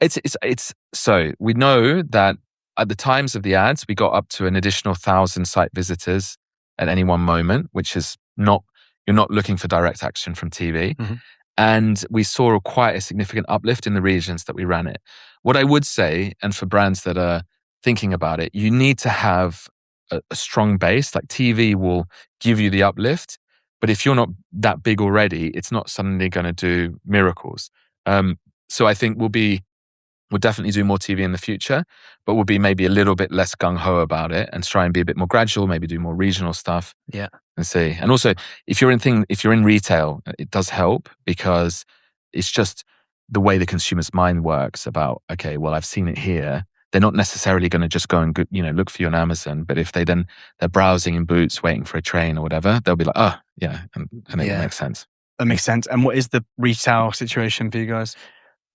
It's so we know that at the times of the ads, we got up to an additional 1,000 site visitors at any one moment, which is you're not looking for direct action from TV. Mm-hmm. And we saw quite a significant uplift in the regions that we ran it. What I would say, and for brands that are thinking about it, you need to have a strong base. Like TV will give you the uplift, but if you're not that big already, it's not suddenly going to do miracles. So I think we'll definitely do more TV in the future, but we'll be maybe a little bit less gung-ho about it and try and be a bit more gradual, maybe do more regional stuff. Yeah. And see. And also, if you're in retail, it does help because it's just the way the consumer's mind works about, okay, well, I've seen it here. They're not necessarily going to just go and look for you on Amazon, but if they're browsing in Boots, waiting for a train or whatever, they'll be like, oh, yeah, and it makes sense. That makes sense. And what is the retail situation for you guys?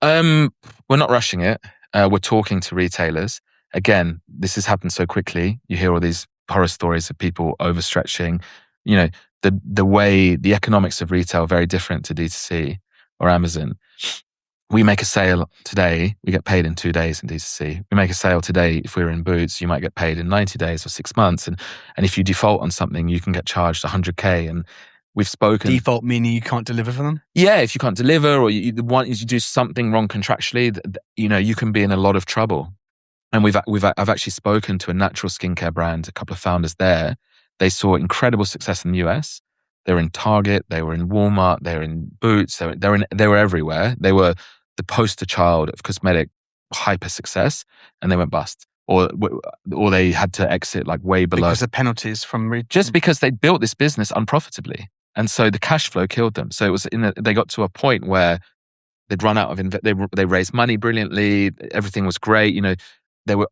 We're not rushing it. We're talking to retailers. Again, this has happened so quickly. You hear all these horror stories of people overstretching. The way the economics of retail are very different to D2C or Amazon. We make a sale today, we get paid in 2 days in D2C. We make a sale today, if we're in Boots, you might get paid in 90 days or 6 months. And if you default on something, you can get charged 100K. And we've spoken. Default meaning you can't deliver for them? Yeah, if you can't deliver or you do something wrong contractually, you can be in a lot of trouble. And I've actually spoken to a natural skincare brand, a couple of founders there. They saw incredible success in the US. They were in Target, they were in Walmart, they were in Boots, they were everywhere. They were the poster child of cosmetic hyper success, and they went bust. Or they had to exit like way below. Because of penalties from... Just because they built this business unprofitably. And so the cash flow killed them. So it was they got to a point where They'd run out of they raised money brilliantly. Everything was great. They were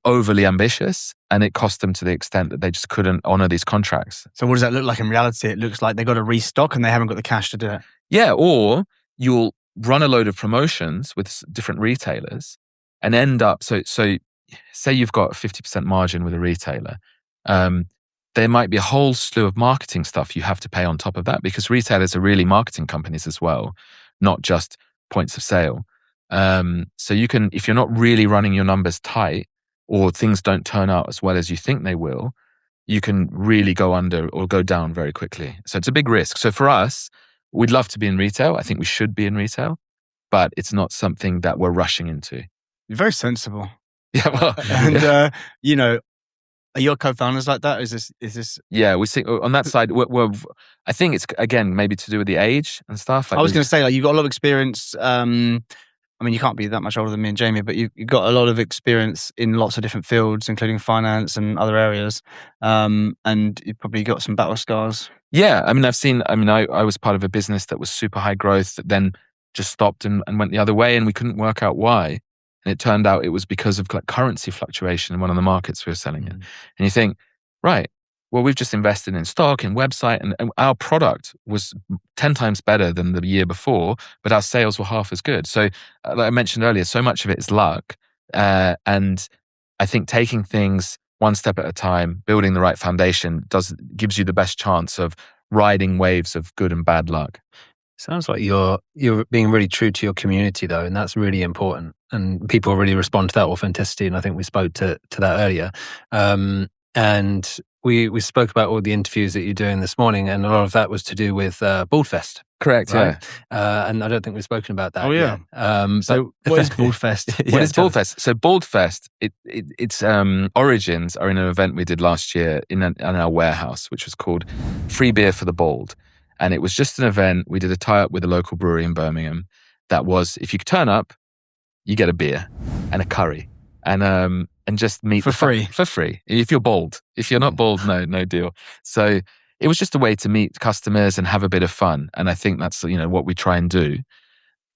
overly ambitious, and it cost them to the extent that they just couldn't honor these contracts. So what does that look like in reality? It looks like they got to restock and they haven't got the cash to do it. Yeah, or you'll run a load of promotions with different retailers and end up, so say you've got a 50% margin with a retailer. There might be a whole slew of marketing stuff you have to pay on top of that, because retailers are really marketing companies as well, not just points of sale. So you can, if you're not really running your numbers tight, or things don't turn out as well as you think they will, you can really go under or go down very quickly. So it's a big risk. So for us, we'd love to be in retail. I think we should be in retail, but it's not something that we're rushing into. You're very sensible. Yeah, well, and are your co-founders like that? Is this? Yeah, we see on that side. I think it's again maybe to do with the age and stuff. I was going to say, like, you've got a lot of experience. I mean, you can't be that much older than me and Jamie, but you've got a lot of experience in lots of different fields, including finance and other areas. And you've probably got some battle scars. Yeah, I mean, I was part of a business that was super high growth that then just stopped and went the other way, and we couldn't work out why. And it turned out it was because of like currency fluctuation in one of the markets we were selling in. And you think, right, well, we've just invested in stock, in website, and our product was 10 times better than the year before, but our sales were half as good. So like I mentioned earlier, so much of it is luck. And I think taking things one step at a time, building the right foundation gives you the best chance of riding waves of good and bad luck. Sounds like you're being really true to your community, though, and that's really important. And people really respond to that authenticity. And I think we spoke to that earlier. And we spoke about all the interviews that you're doing this morning, and a lot of that was to do with Baldfest. Correct, right? Yeah. And I don't think we've spoken about that. Oh yeah. Yet. So what is Baldfest? What is Baldfest? So Baldfest, its origins are in an event we did last year in our warehouse, which was called Free Beer for the Bald. And it was just an event. We did a tie-up with a local brewery in Birmingham. That was, if you turn up, you get a beer and a curry, and just meet for free. For free. If you're bald. If you're not bald, no deal. So it was just a way to meet customers and have a bit of fun. And I think that's what we try and do.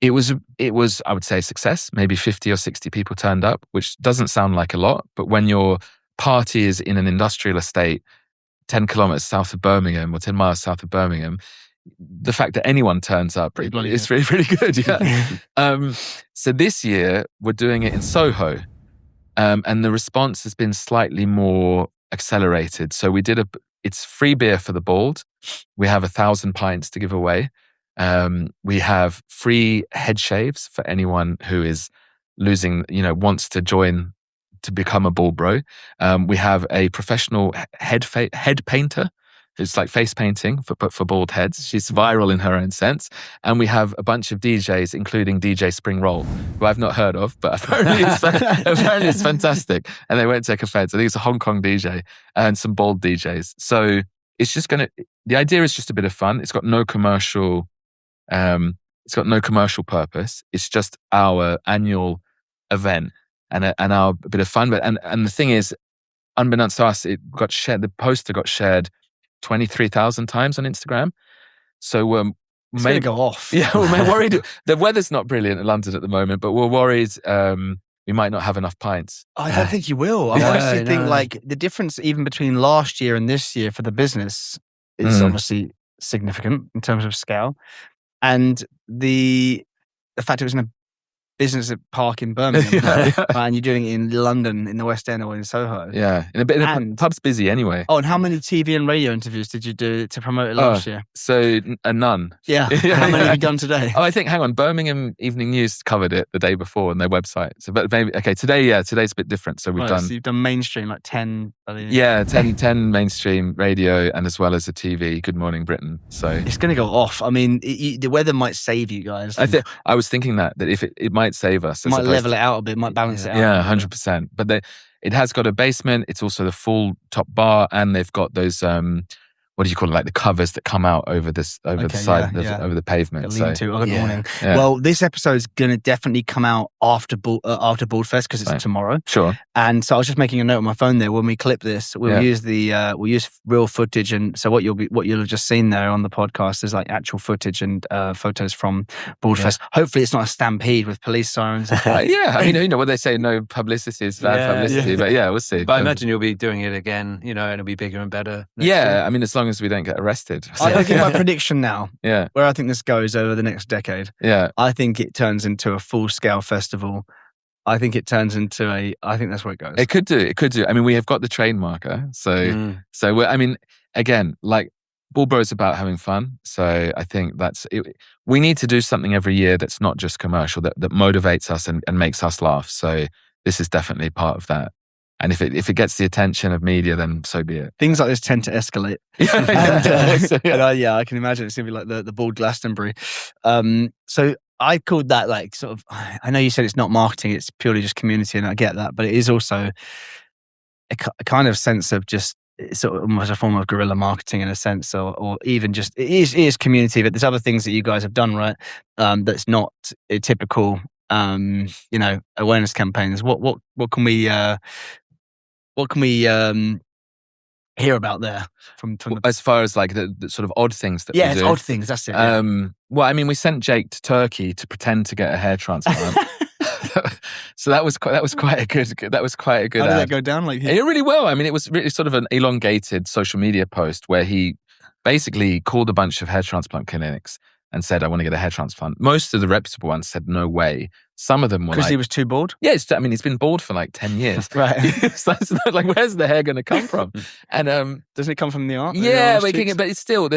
It was I would say a success. Maybe 50 or 60 people turned up, which doesn't sound like a lot, but when your party is in an industrial estate 10 kilometers south of Birmingham or 10 miles south of Birmingham, the fact that anyone turns up is really, really good. Yeah. So this year we're doing it in Soho, and the response has been slightly more accelerated. So we did it's free beer for the bald. We have 1,000 pints to give away. We have free head shaves for anyone who is wants to join to become a bald bro. We have a professional head painter. It's like face painting for bald heads. She's viral in her own sense. And we have a bunch of DJs, including DJ Spring Roll, who I've not heard of, but apparently it's fantastic. And they won't take offense. I think it's a Hong Kong DJ and some bald DJs. So it's just the idea is just a bit of fun. It's got no commercial purpose. It's just our annual event and our bit of fun. But and the thing is, unbeknownst to us, the poster got shared 23,000 times on Instagram. So it's going to go off. Yeah, we're worried. The weather's not brilliant in London at the moment, but we're worried we might not have enough pints. I don't think you will. I honestly think like the difference even between last year and this year for the business is obviously significant in terms of scale. And the fact it was in a business park in Birmingham, and you're doing it in London, in the West End or in Soho. Yeah, pub's busy anyway. Oh, and how many TV and radio interviews did you do to promote it last year? So none. Yeah. How many have you done today? Oh, I think, hang on, Birmingham Evening News covered it the day before on their website. So, but maybe, okay, today's a bit different. So we've done... So you've done mainstream, like 10... Yeah, 10 mainstream radio and as well as a TV, Good Morning Britain. So it's going to go off. I mean, the weather might save you guys. I was thinking that if it might save us. It might level it out a bit, might balance it out. Yeah, 100%. But it has got a basement. It's also the full top bar, and they've got those what do you call it? Like the covers that come out over the side, over the pavement. Good morning. Yeah. Well, this episode is going to definitely come out after Bald Fest because it's tomorrow. Sure. And so I was just making a note on my phone there. When we clip this, we'll use we'll use real footage, and so what you'll have just seen there on the podcast is like actual footage and photos from Bald Fest. Hopefully, it's not a stampede with police sirens. I mean, you know what they say: no publicity is bad publicity. But we'll see. But I imagine you'll be doing it again, and it'll be bigger and better. Yeah, I mean, as long as we don't get arrested. I'll give my prediction now. Yeah. Where I think this goes over the next decade. Yeah. I think it turns into a full-scale festival. I think it turns into I think that's where it goes. It could do. I mean, we have got the trademarker. So we're, I mean, again, like Bald Bro is about having fun. So I think that's it. We need to do something every year that's not just commercial, that motivates us and makes us laugh. So this is definitely part of that. And if it gets the attention of media, then so be it. Things like this tend to escalate. I can imagine it's going to be like the Bald Glastonbury. So I called that like sort of, I know you said it's not marketing, it's purely just community, and I get that, but it is also a kind of sense of just sort of almost a form of guerrilla marketing in a sense, or even just, it is community, but there's other things that you guys have done, right? That's not a typical, awareness campaigns. What can we hear about there from as far as like the sort of odd things that we do? It's odd things, that's it. Yeah. Well, I mean, we sent Jake to Turkey to pretend to get a hair transplant. So that was quite a good How did that go down? Like, it really well. I mean, it was really sort of an elongated social media post where he basically called a bunch of hair transplant clinics and said, I want to get a hair transplant. Most of the reputable ones said, no way. Some of them were because he was too bald? Yeah, he's been bald for like 10 years. Right. So it's like, where's the hair going to come from? And doesn't it come from the art? Yeah, but it's still,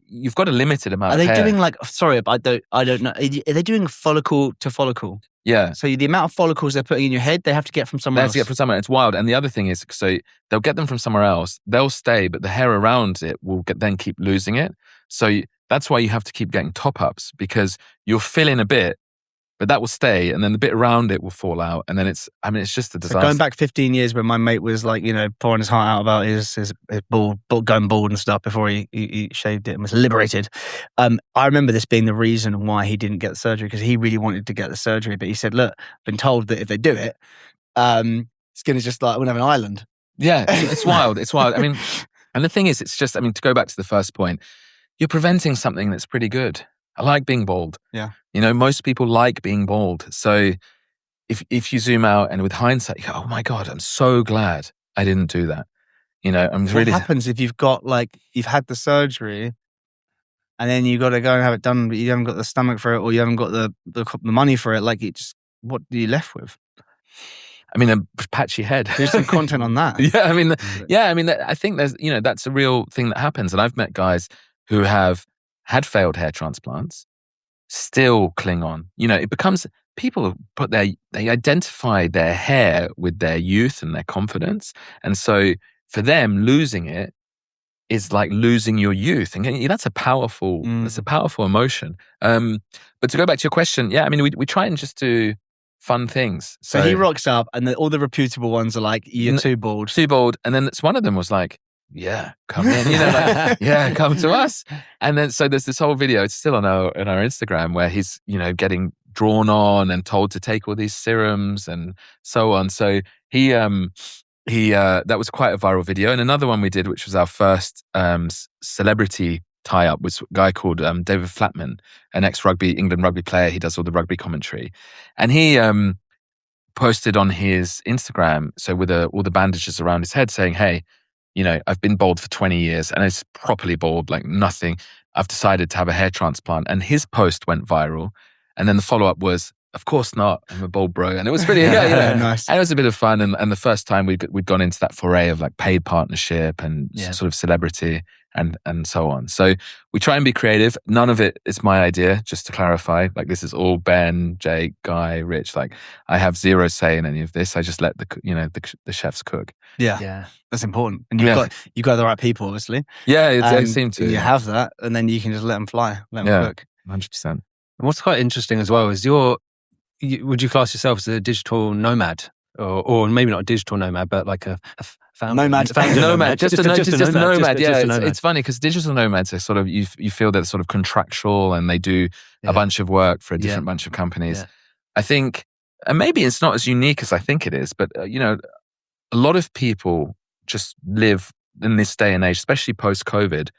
you've got a limited amount of hair. Are they doing like, sorry, I don't know. Are they doing follicle to follicle? Yeah. So the amount of follicles they're putting in your head, they have to get from somewhere else. They have to get from somewhere. It's wild. And the other thing is, so they'll get them from somewhere else. They'll stay, but the hair around it will then keep losing it. So that's why you have to keep getting top-ups, because you'll fill in a bit, but that will stay, and then the bit around it will fall out, and then it's just a disaster. So going back 15 years when my mate was like, pouring his heart out about his bald, going bald and stuff before he shaved it and was liberated. I remember this being the reason why he didn't get the surgery, because he really wanted to get the surgery, but he said, look, I've been told that if they do it, it's going to just like, we're going to have an island. Yeah, it's wild. It's wild. I mean, and the thing is, it's just, to go back to the first point, you're preventing something that's pretty good. I like being bald. Yeah. Most people like being bald. So if you zoom out and with hindsight, you go, oh my God, I'm so glad I didn't do that. What happens if you've had the surgery and then you got to go and have it done, but you haven't got the stomach for it, or you haven't got the money for it? Like, what are you left with? I mean, a patchy head. There's some content on that. I think there's, that's a real thing that happens. And I've met guys who have had failed hair transplants, still cling on. It becomes, people they identify their hair with their youth and their confidence. And so for them, losing it is like losing your youth. And that's a powerful, emotion. But to go back to your question, we try and just do fun things. So he rocks up and all the reputable ones are like, you're too bald. Too bald. And then one of them was like, yeah, come in, come to us. And then, so there's this whole video, it's still on our Instagram, where he's, getting drawn on and told to take all these serums and so on. So he that was quite a viral video. And another one we did, which was our first celebrity tie-up, was a guy called David Flatman, an England rugby player. He does all the rugby commentary. And he posted on his Instagram, so with all the bandages around his head, saying, hey, I've been bald for 20 years and it's properly bald, like nothing. I've decided to have a hair transplant. And his post went viral. And then the follow-up was, of course not, I'm a bald bro. And it was pretty, nice. And it was a bit of fun. And the first time we'd gone into that foray of like paid partnership and sort of celebrity and so on. So we try and be creative. None of it is my idea, just to clarify. Like, this is all Ben, Jake, Guy, Rich. Like, I have zero say in any of this. I just let the chefs cook. Yeah. That's important. And you've got the right people, obviously. Yeah, it seemed to. You have that, and then you can just let them fly, let them cook. 100%. And what's quite interesting as well is would you class yourself as a digital nomad? or maybe not a digital nomad, but like a founder. Nomad. Just a nomad. Yeah, nomad. It's funny because digital nomads are sort of, you feel they're sort of contractual and they do a bunch of work for a different bunch of companies. Yeah. I think, and maybe it's not as unique as I think it is, but a lot of people just live in this day and age, especially post-COVID,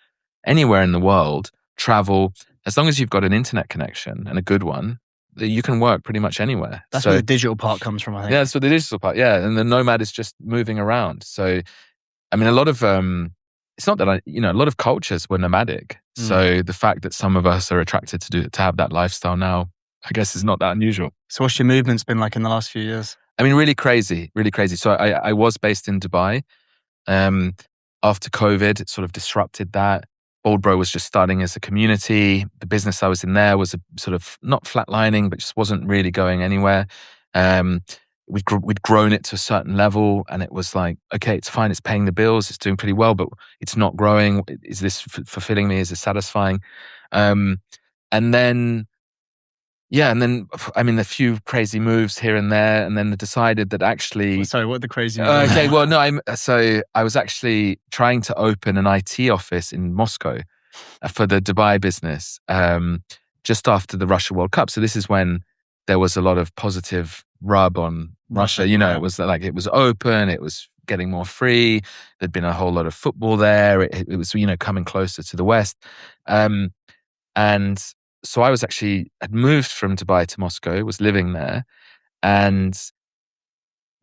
anywhere in the world, travel, as long as you've got an internet connection and a good one, you can work pretty much anywhere. That's where the digital part comes from, I think. Yeah, that's where the digital part, and the nomad is just moving around. So, I mean, a lot of, it's not that a lot of cultures were nomadic. So the fact that some of us are attracted to have that lifestyle now, I guess is not that unusual. So what's your movement's been like in the last few years? I mean, really crazy. So I was based in Dubai. After COVID, it sort of disrupted that. Bald Bro was just starting as a community. The business I was in there was a sort of not flatlining, but just wasn't really going anywhere. We'd grown it to a certain level, and it was like, okay, it's fine, it's paying the bills, it's doing pretty well, but it's not growing. Is this fulfilling me? Is this satisfying? And then, I mean, a few crazy moves here and there, and then decided that actually... Sorry, what are the crazy moves? Okay, well, no, I was actually trying to open an IT office in Moscow for the Dubai business just after the Russia World Cup. So this is when there was a lot of positive rub on Russia. It was like, it was open, it was getting more free. There'd been a whole lot of football there. It was, coming closer to the West. And so I had moved from Dubai to Moscow, was living there, and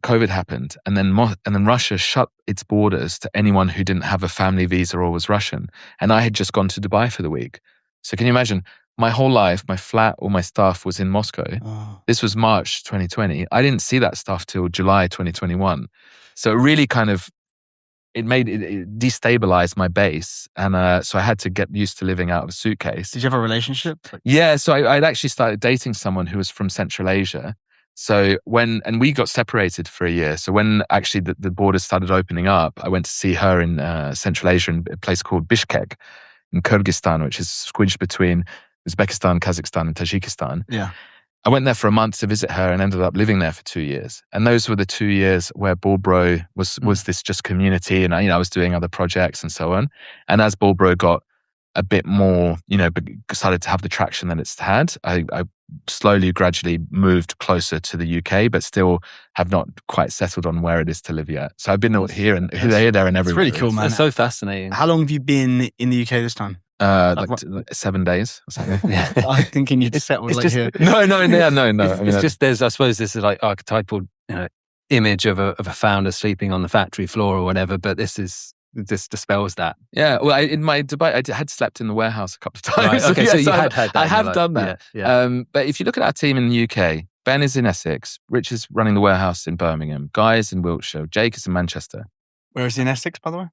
COVID happened. And then Russia shut its borders to anyone who didn't have a family visa or was Russian. And I had just gone to Dubai for the week. So can you imagine, my whole life, my flat, all my stuff was in Moscow. Oh. This was March 2020. I didn't see that stuff till July 2021. So it really kind of, it destabilized my base. And so I had to get used to living out of a suitcase. Did you have a relationship? Yeah, so I'd actually started dating someone who was from Central Asia. So and we got separated for a year. So when actually the borders started opening up, I went to see her in Central Asia in a place called Bishkek in Kyrgyzstan, which is squidged between Uzbekistan, Kazakhstan, and Tajikistan. Yeah. I went there for a month to visit her and ended up living there for 2 years. And those were the 2 years where Bald Bro was this just community, and I was doing other projects and so on. And as Bald Bro got a bit more, started to have the traction that it's had, I slowly, gradually moved closer to the UK, but still have not quite settled on where it is to live yet. So I've been here and here, there, and everywhere. It's really cool, man. It's so fascinating. How long have you been in the UK this time? Like 7 days or something. Yeah. I'm thinking you'd settled like here. No. It's just there's, I suppose, this is like archetypal image of a founder sleeping on the factory floor or whatever, but this dispels that. Yeah, well, in my Dubai, I had slept in the warehouse a couple of times. Right, okay, so you had that. I have done that. Yeah. But if you look at our team in the UK, Ben is in Essex, Rich is running the warehouse in Birmingham, Guy is in Wiltshire, Jake is in Manchester. Where is he in Essex, by the way?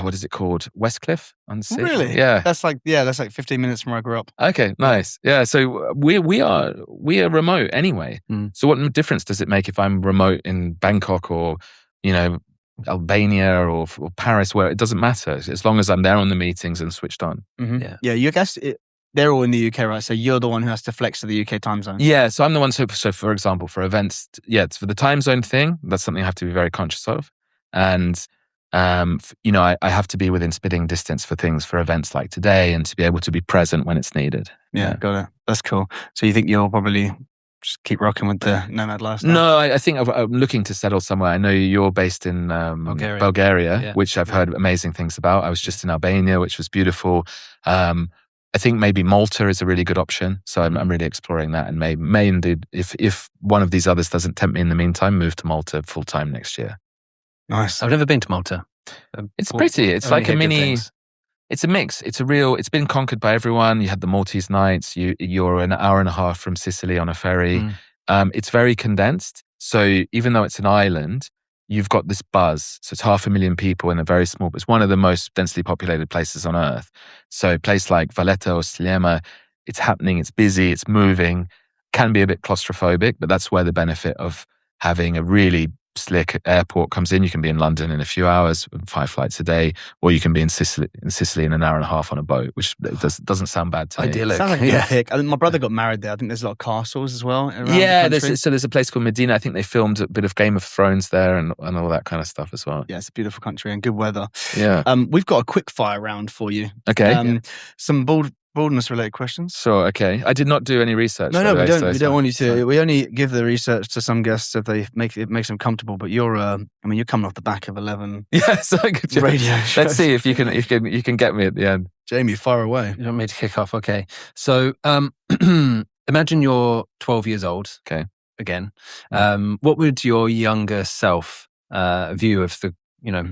What is it called? Westcliff on Sea? Really? Yeah. That's like 15 minutes from where I grew up. Okay, nice. Yeah, so we are remote anyway. So what difference does it make if I'm remote in Bangkok or, Albania or Paris, where it doesn't matter as long as I'm there on the meetings and switched on. Mm-hmm. Yeah, you guess they're all in the UK, right? So you're the one who has to flex to the UK time zone. Yeah, so I'm the one. So for example, for events, it's for the time zone thing. That's something I have to be very conscious of, and I have to be within spitting distance for things for events like today, and to be able to be present when it's needed. Yeah, got it. That's cool. So you think you'll probably just keep rocking with the nomad lifestyle? No, I think I'm looking to settle somewhere. I know you're based in Bulgaria, which I've heard amazing things about. I was just in Albania, which was beautiful. I think maybe Malta is a really good option. So I'm really exploring that, and may indeed, if one of these others doesn't tempt me in the meantime, move to Malta full time next year. Nice. I've never been to Malta. It's pretty. It's like a mini. It's a mix. It's been conquered by everyone. You had the Maltese nights. You're an hour and a half from Sicily on a ferry. It's very condensed. So even though it's an island, you've got this buzz. So it's 500,000 people in a very small, it's one of the most densely populated places on earth. So a place like Valletta or Sliema, it's happening, it's busy, it's moving, can be a bit claustrophobic, but that's where the benefit of having a really slick airport comes in, you can be in London in a few hours, 5 flights a day, or you can be in Sicily in an hour and a half on a boat, which doesn't sound bad to me. Idyllic. Sounds like a good pick. I think my brother got married there. I think there's a lot of castles as well around the country. There's a place called Medina. I think they filmed a bit of Game of Thrones there and all that kind of stuff as well. Yeah, it's a beautiful country and good weather. Yeah. We've got a quick fire round for you. Okay. Some baldness related questions. Sure. Okay. I did not do any research. No, we don't. We don't want you to. We only give the research to some guests if it makes them comfortable. But you're coming off the back of 11. Yes, radio shows. Let's see if you can get me at the end. Jamie, fire away. You want me to kick off? Okay. So imagine you're 12 years old. Okay. Again, what would your younger self view of the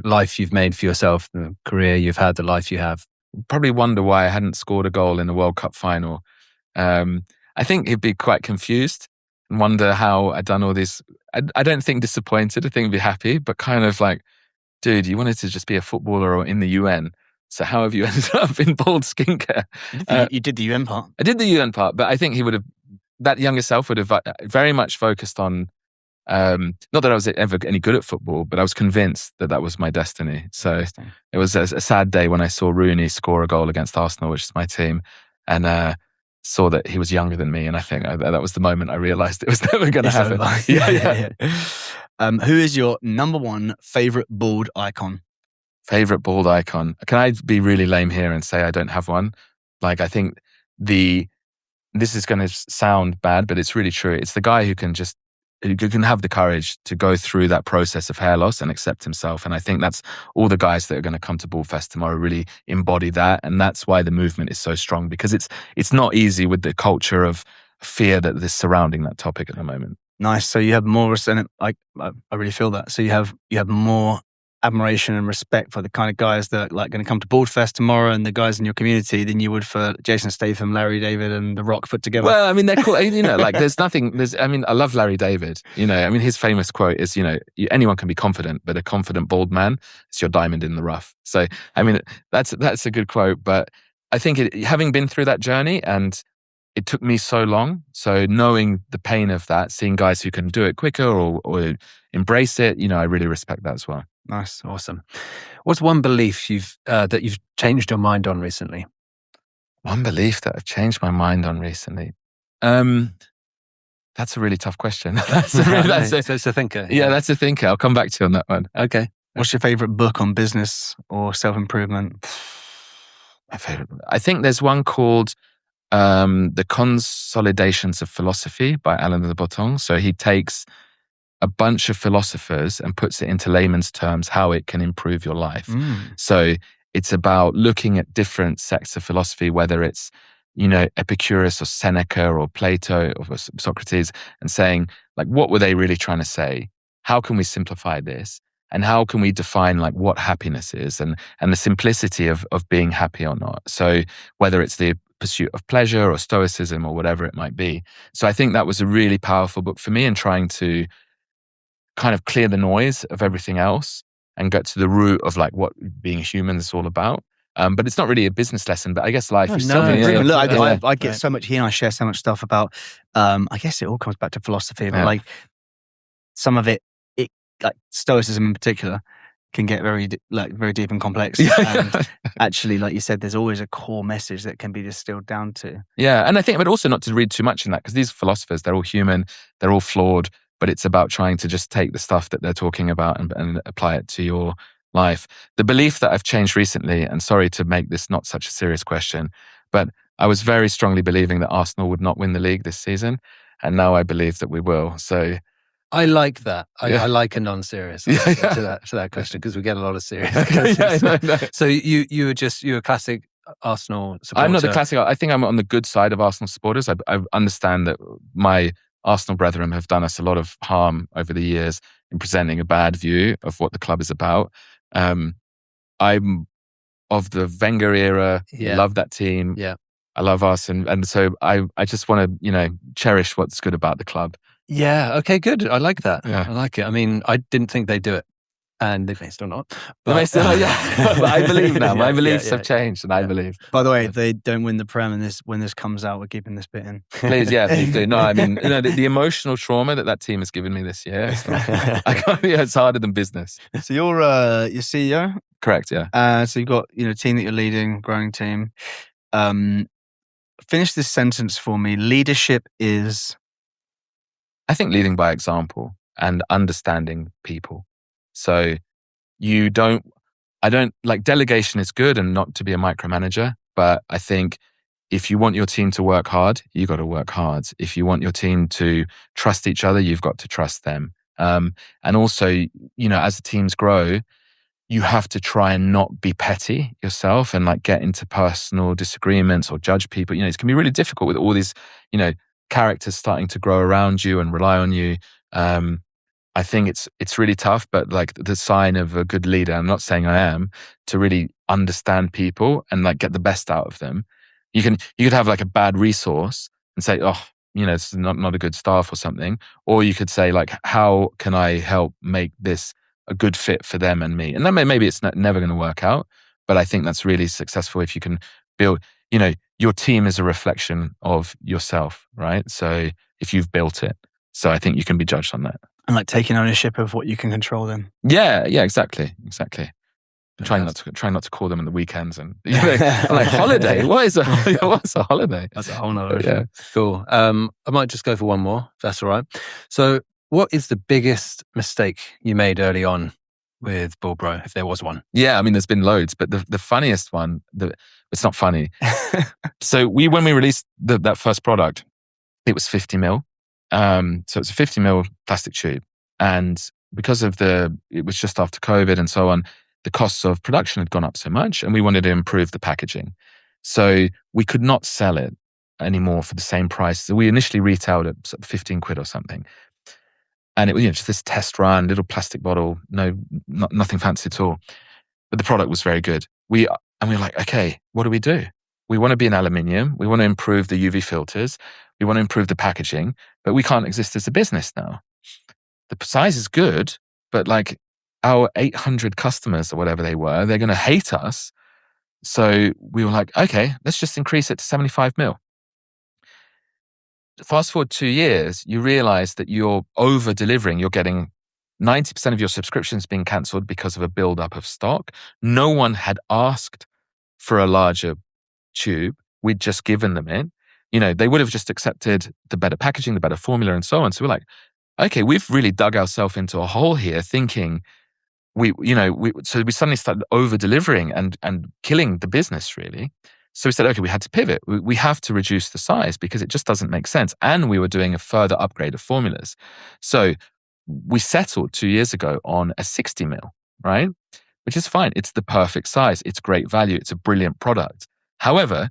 life you've made for yourself, the career you've had, the life you have? Probably wonder why I hadn't scored a goal in the World Cup final. I think he'd be quite confused and wonder how I'd done all this. I don't think disappointed. I think he'd be happy, but kind of like, dude, you wanted to just be a footballer or in the UN. So how have you ended up in bald skincare? You did the UN part. I did the UN part, but I think that younger self would have very much focused on, not that I was ever any good at football, but I was convinced that was my destiny. So it was a sad day when I saw Rooney score a goal against Arsenal, which is my team, and saw that he was younger than me. And I think that was the moment I realized it was never going to happen. Yeah. Who is your number one favorite bald icon? Favorite bald icon? Can I be really lame here and say I don't have one? Like, I think this is going to sound bad, but it's really true. It's the guy who can have the courage to go through that process of hair loss and accept himself. And I think that's all the guys that are going to come to Baldfest tomorrow really embody that. And that's why the movement is so strong, because it's not easy with the culture of fear that is surrounding that topic at the moment. Nice. So you have more, and I really feel that. So you have more admiration and respect for the kind of guys that are going to come to Baldfest tomorrow and the guys in your community than you would for Jason Statham, Larry David, and The Rock put together. Well, I mean, they're cool. I love Larry David. His famous quote is, anyone can be confident, but a confident bald man is your diamond in the rough. So, I mean, that's a good quote, but I think having been through that journey, and it took me so long. So knowing the pain of that, seeing guys who can do it quicker or embrace it, I really respect that as well. Nice. Awesome. What's one belief that you've changed your mind on recently? One belief that I've changed my mind on recently? That's a really tough question. That's a thinker. Yeah, that's a thinker. I'll come back to you on that one. Okay. What's your favorite book on business or self-improvement? My favorite. I think there's one called The Consolidations of Philosophy by Alain de Botton. So he takes a bunch of philosophers and puts it into layman's terms how it can improve your life. So it's about looking at different sects of philosophy, whether it's, Epicurus or Seneca or Plato or Socrates, and saying, like, what were they really trying to say? How can we simplify this? And how can we define like what happiness is and the simplicity of being happy or not? So whether it's the pursuit of pleasure or stoicism or whatever it might be. So I think that was a really powerful book for me in trying to kind of clear the noise of everything else and get to the root of like what being human is all about. But it's not really a business lesson, but I guess life is something. Look, I get so much, he and I share so much stuff about, I guess it all comes back to philosophy, but like some of it, like stoicism in particular, can get very deep and complex. And actually, like you said, there's always a core message that can be distilled down to. Yeah, and I think, but also not to read too much in that, because these philosophers, they're all human, they're all flawed, but it's about trying to just take the stuff that they're talking about and apply it to your life. The belief that I've changed recently, and sorry to make this not such a serious question, but I was very strongly believing that Arsenal would not win the league this season, and now I believe that we will. So I like that. I like a non-serious answer to that question, because we get a lot of serious questions. So you're a classic Arsenal supporter. I'm not the classic. I think I'm on the good side of Arsenal supporters. I understand that my Arsenal brethren have done us a lot of harm over the years in presenting a bad view of what the club is about. I'm of the Wenger era. Love that team. Yeah, I love us, and so I just want to cherish what's good about the club. Yeah. Okay. Good. I like that. Yeah. I like it. I mean, I didn't think they'd do it. And they may still not. But I believe now. My beliefs have changed, and I believe. By the way, if they don't win the Prem and when this comes out, we're keeping this bit in. Please, please do. No, I mean, the emotional trauma that team has given me this year, it's harder than business. So you're CEO? Correct, yeah. So you've got a team that you're leading, growing team. Finish this sentence for me. Leadership is? I think leading by example and understanding people. So delegation is good and not to be a micromanager, but I think if you want your team to work hard, you got to work hard. If you want your team to trust each other, you've got to trust them. And also, as the teams grow, you have to try and not be petty yourself and get into personal disagreements or judge people. It can be really difficult with all these, characters starting to grow around you and rely on you. I think it's really tough, but the sign of a good leader, I'm not saying I am, to really understand people and get the best out of them. You could have a bad resource and say, it's not a good staff or something. Or you could say how can I help make this a good fit for them and me? And then maybe it's never going to work out, but I think that's really successful if you can build, your team is a reflection of yourself, right? So if you've built it, so I think you can be judged on that. And taking ownership of what you can control then. Yeah, exactly. Trying not to call them on the weekends and holiday. What's a holiday? That's a whole nother issue. Yeah, cool. I might just go for one more, if that's all right. So, what is the biggest mistake you made early on with BLD, if there was one? Yeah, I mean, there's been loads, but the funniest one, it's not funny. So when we released that first product, it was 50 mil. So it's a 50 mil plastic tube. And because of it was just after COVID and so on, the costs of production had gone up so much and we wanted to improve the packaging. So we could not sell it anymore for the same price. So we initially retailed at 15 quid or something. And it was just this test run, little plastic bottle, nothing fancy at all. But the product was very good. We were like, okay, what do we do? We want to be in aluminium. We want to improve the UV filters. We want to improve the packaging, but we can't exist as a business now. The size is good, but our 800 customers or whatever they were, they're going to hate us. So we were like, okay, let's just increase it to 75 mil. Fast forward 2 years, you realize that you're over delivering. You're getting 90% of your subscriptions being cancelled because of a build-up of stock. No one had asked for a larger tube. We'd just given them it. They would have just accepted the better packaging, the better formula and so on. So we're like, okay, we've really dug ourselves into a hole here thinking so we suddenly started over delivering and killing the business really. So we said, okay, we had to pivot. We have to reduce the size because it just doesn't make sense. And we were doing a further upgrade of formulas. So we settled 2 years ago on a 60 mil, right? Which is fine. It's the perfect size. It's great value. It's a brilliant product. However,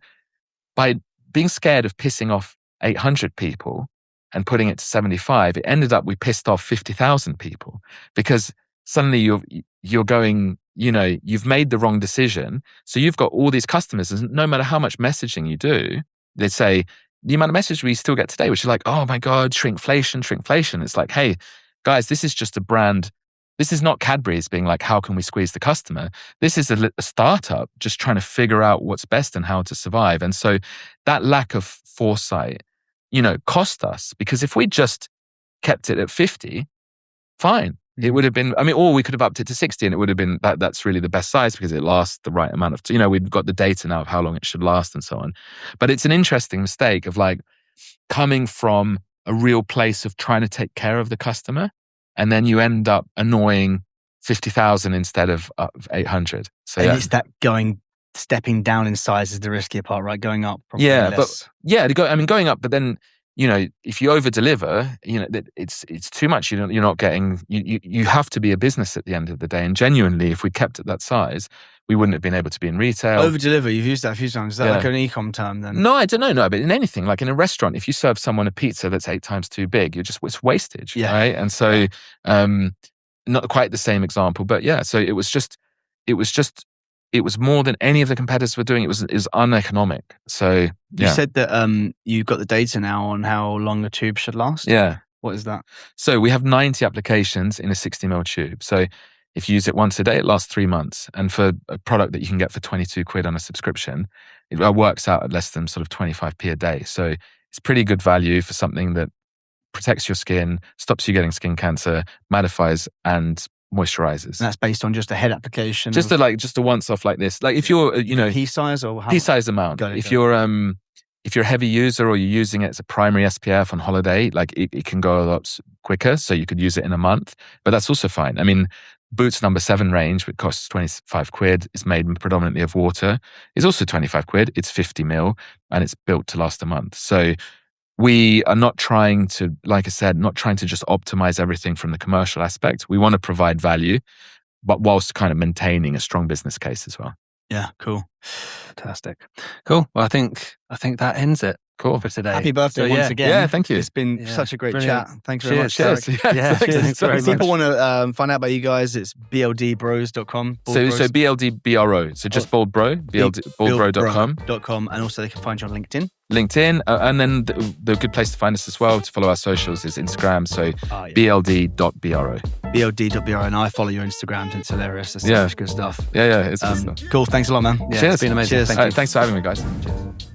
by being scared of pissing off 800 people and putting it to 75, it ended up we pissed off 50,000 people because suddenly you're going, you've made the wrong decision. So you've got all these customers, and no matter how much messaging you do, they say the amount of message we still get today, which is like, oh my God, shrinkflation. It's like, hey, guys, this is just a brand. This is not Cadbury's being like, how can we squeeze the customer? This is a startup just trying to figure out what's best and how to survive. And so that lack of foresight, cost us, because if we just kept it at 50, fine. It would have been, or we could have upped it to 60 and it would have been, that's really the best size because it lasts the right amount of, we've got the data now of how long it should last and so on. But it's an interesting mistake of coming from a real place of trying to take care of the customer, and then you end up annoying 50,000 instead of 800. So it's that stepping down in size is the riskier part, right? Going up, probably less. Going up, but then if you over deliver, it's too much. You're not getting. You have to be a business at the end of the day. And genuinely, if we kept at that size, we wouldn't have been able to be in retail. Over deliver. You've used that a few times. Is that like an e-com term then? No, I don't know. No, but in anything, like in a restaurant, if you serve someone a pizza that's 8 times too big, it's wastage, right? And so, not quite the same example, but yeah. So it was more than any of the competitors were doing. It was uneconomic. So you said that you've got the data now on how long a tube should last. Yeah. What is that? So we have 90 applications in a 60 ml tube. So If you use it once a day, it lasts 3 months. And for a product that you can get for 22 quid on a subscription, it works out at less than sort of 25p a day. So it's pretty good value for something that protects your skin, stops you getting skin cancer, mattifies and moisturizes. And that's based on just a head application. Just a once off like this. Like if you're, pea size or how pea size amount. If you're a heavy user or you're using it as a primary SPF on holiday, like it can go a lot quicker. So you could use it in a month, but that's also fine. I mean, Boots number 7 range, which costs 25 quid, is made predominantly of water, is also 25 quid. It's 50 mil and it's built to last a month. So we are not trying to, like I said, not trying to just optimize everything from the commercial aspect. We want to provide value, but whilst kind of maintaining a strong business case as well. Yeah, cool. Fantastic. Cool. Well, I think that ends it. Cool. For today. Happy birthday once again. Yeah, thank you. It's been such a great Brilliant. chat. Thanks very much. Cheers. Thanks very If people much. want to find out about you guys, it's bldbros.com. So BLD BRO. So just Bald Bro, baldbro.com. And also they can find you on LinkedIn. LinkedIn. And then the good place to find us as well to follow our socials is Instagram. So bld.bro. bld.bro. And I follow your Instagram. It's hilarious. It's such good stuff. Yeah, it's good stuff. Cool. Thanks a lot, man. Yeah, Cheers. It's been amazing. Cheers. Thank you. Thanks for having me, guys. Cheers.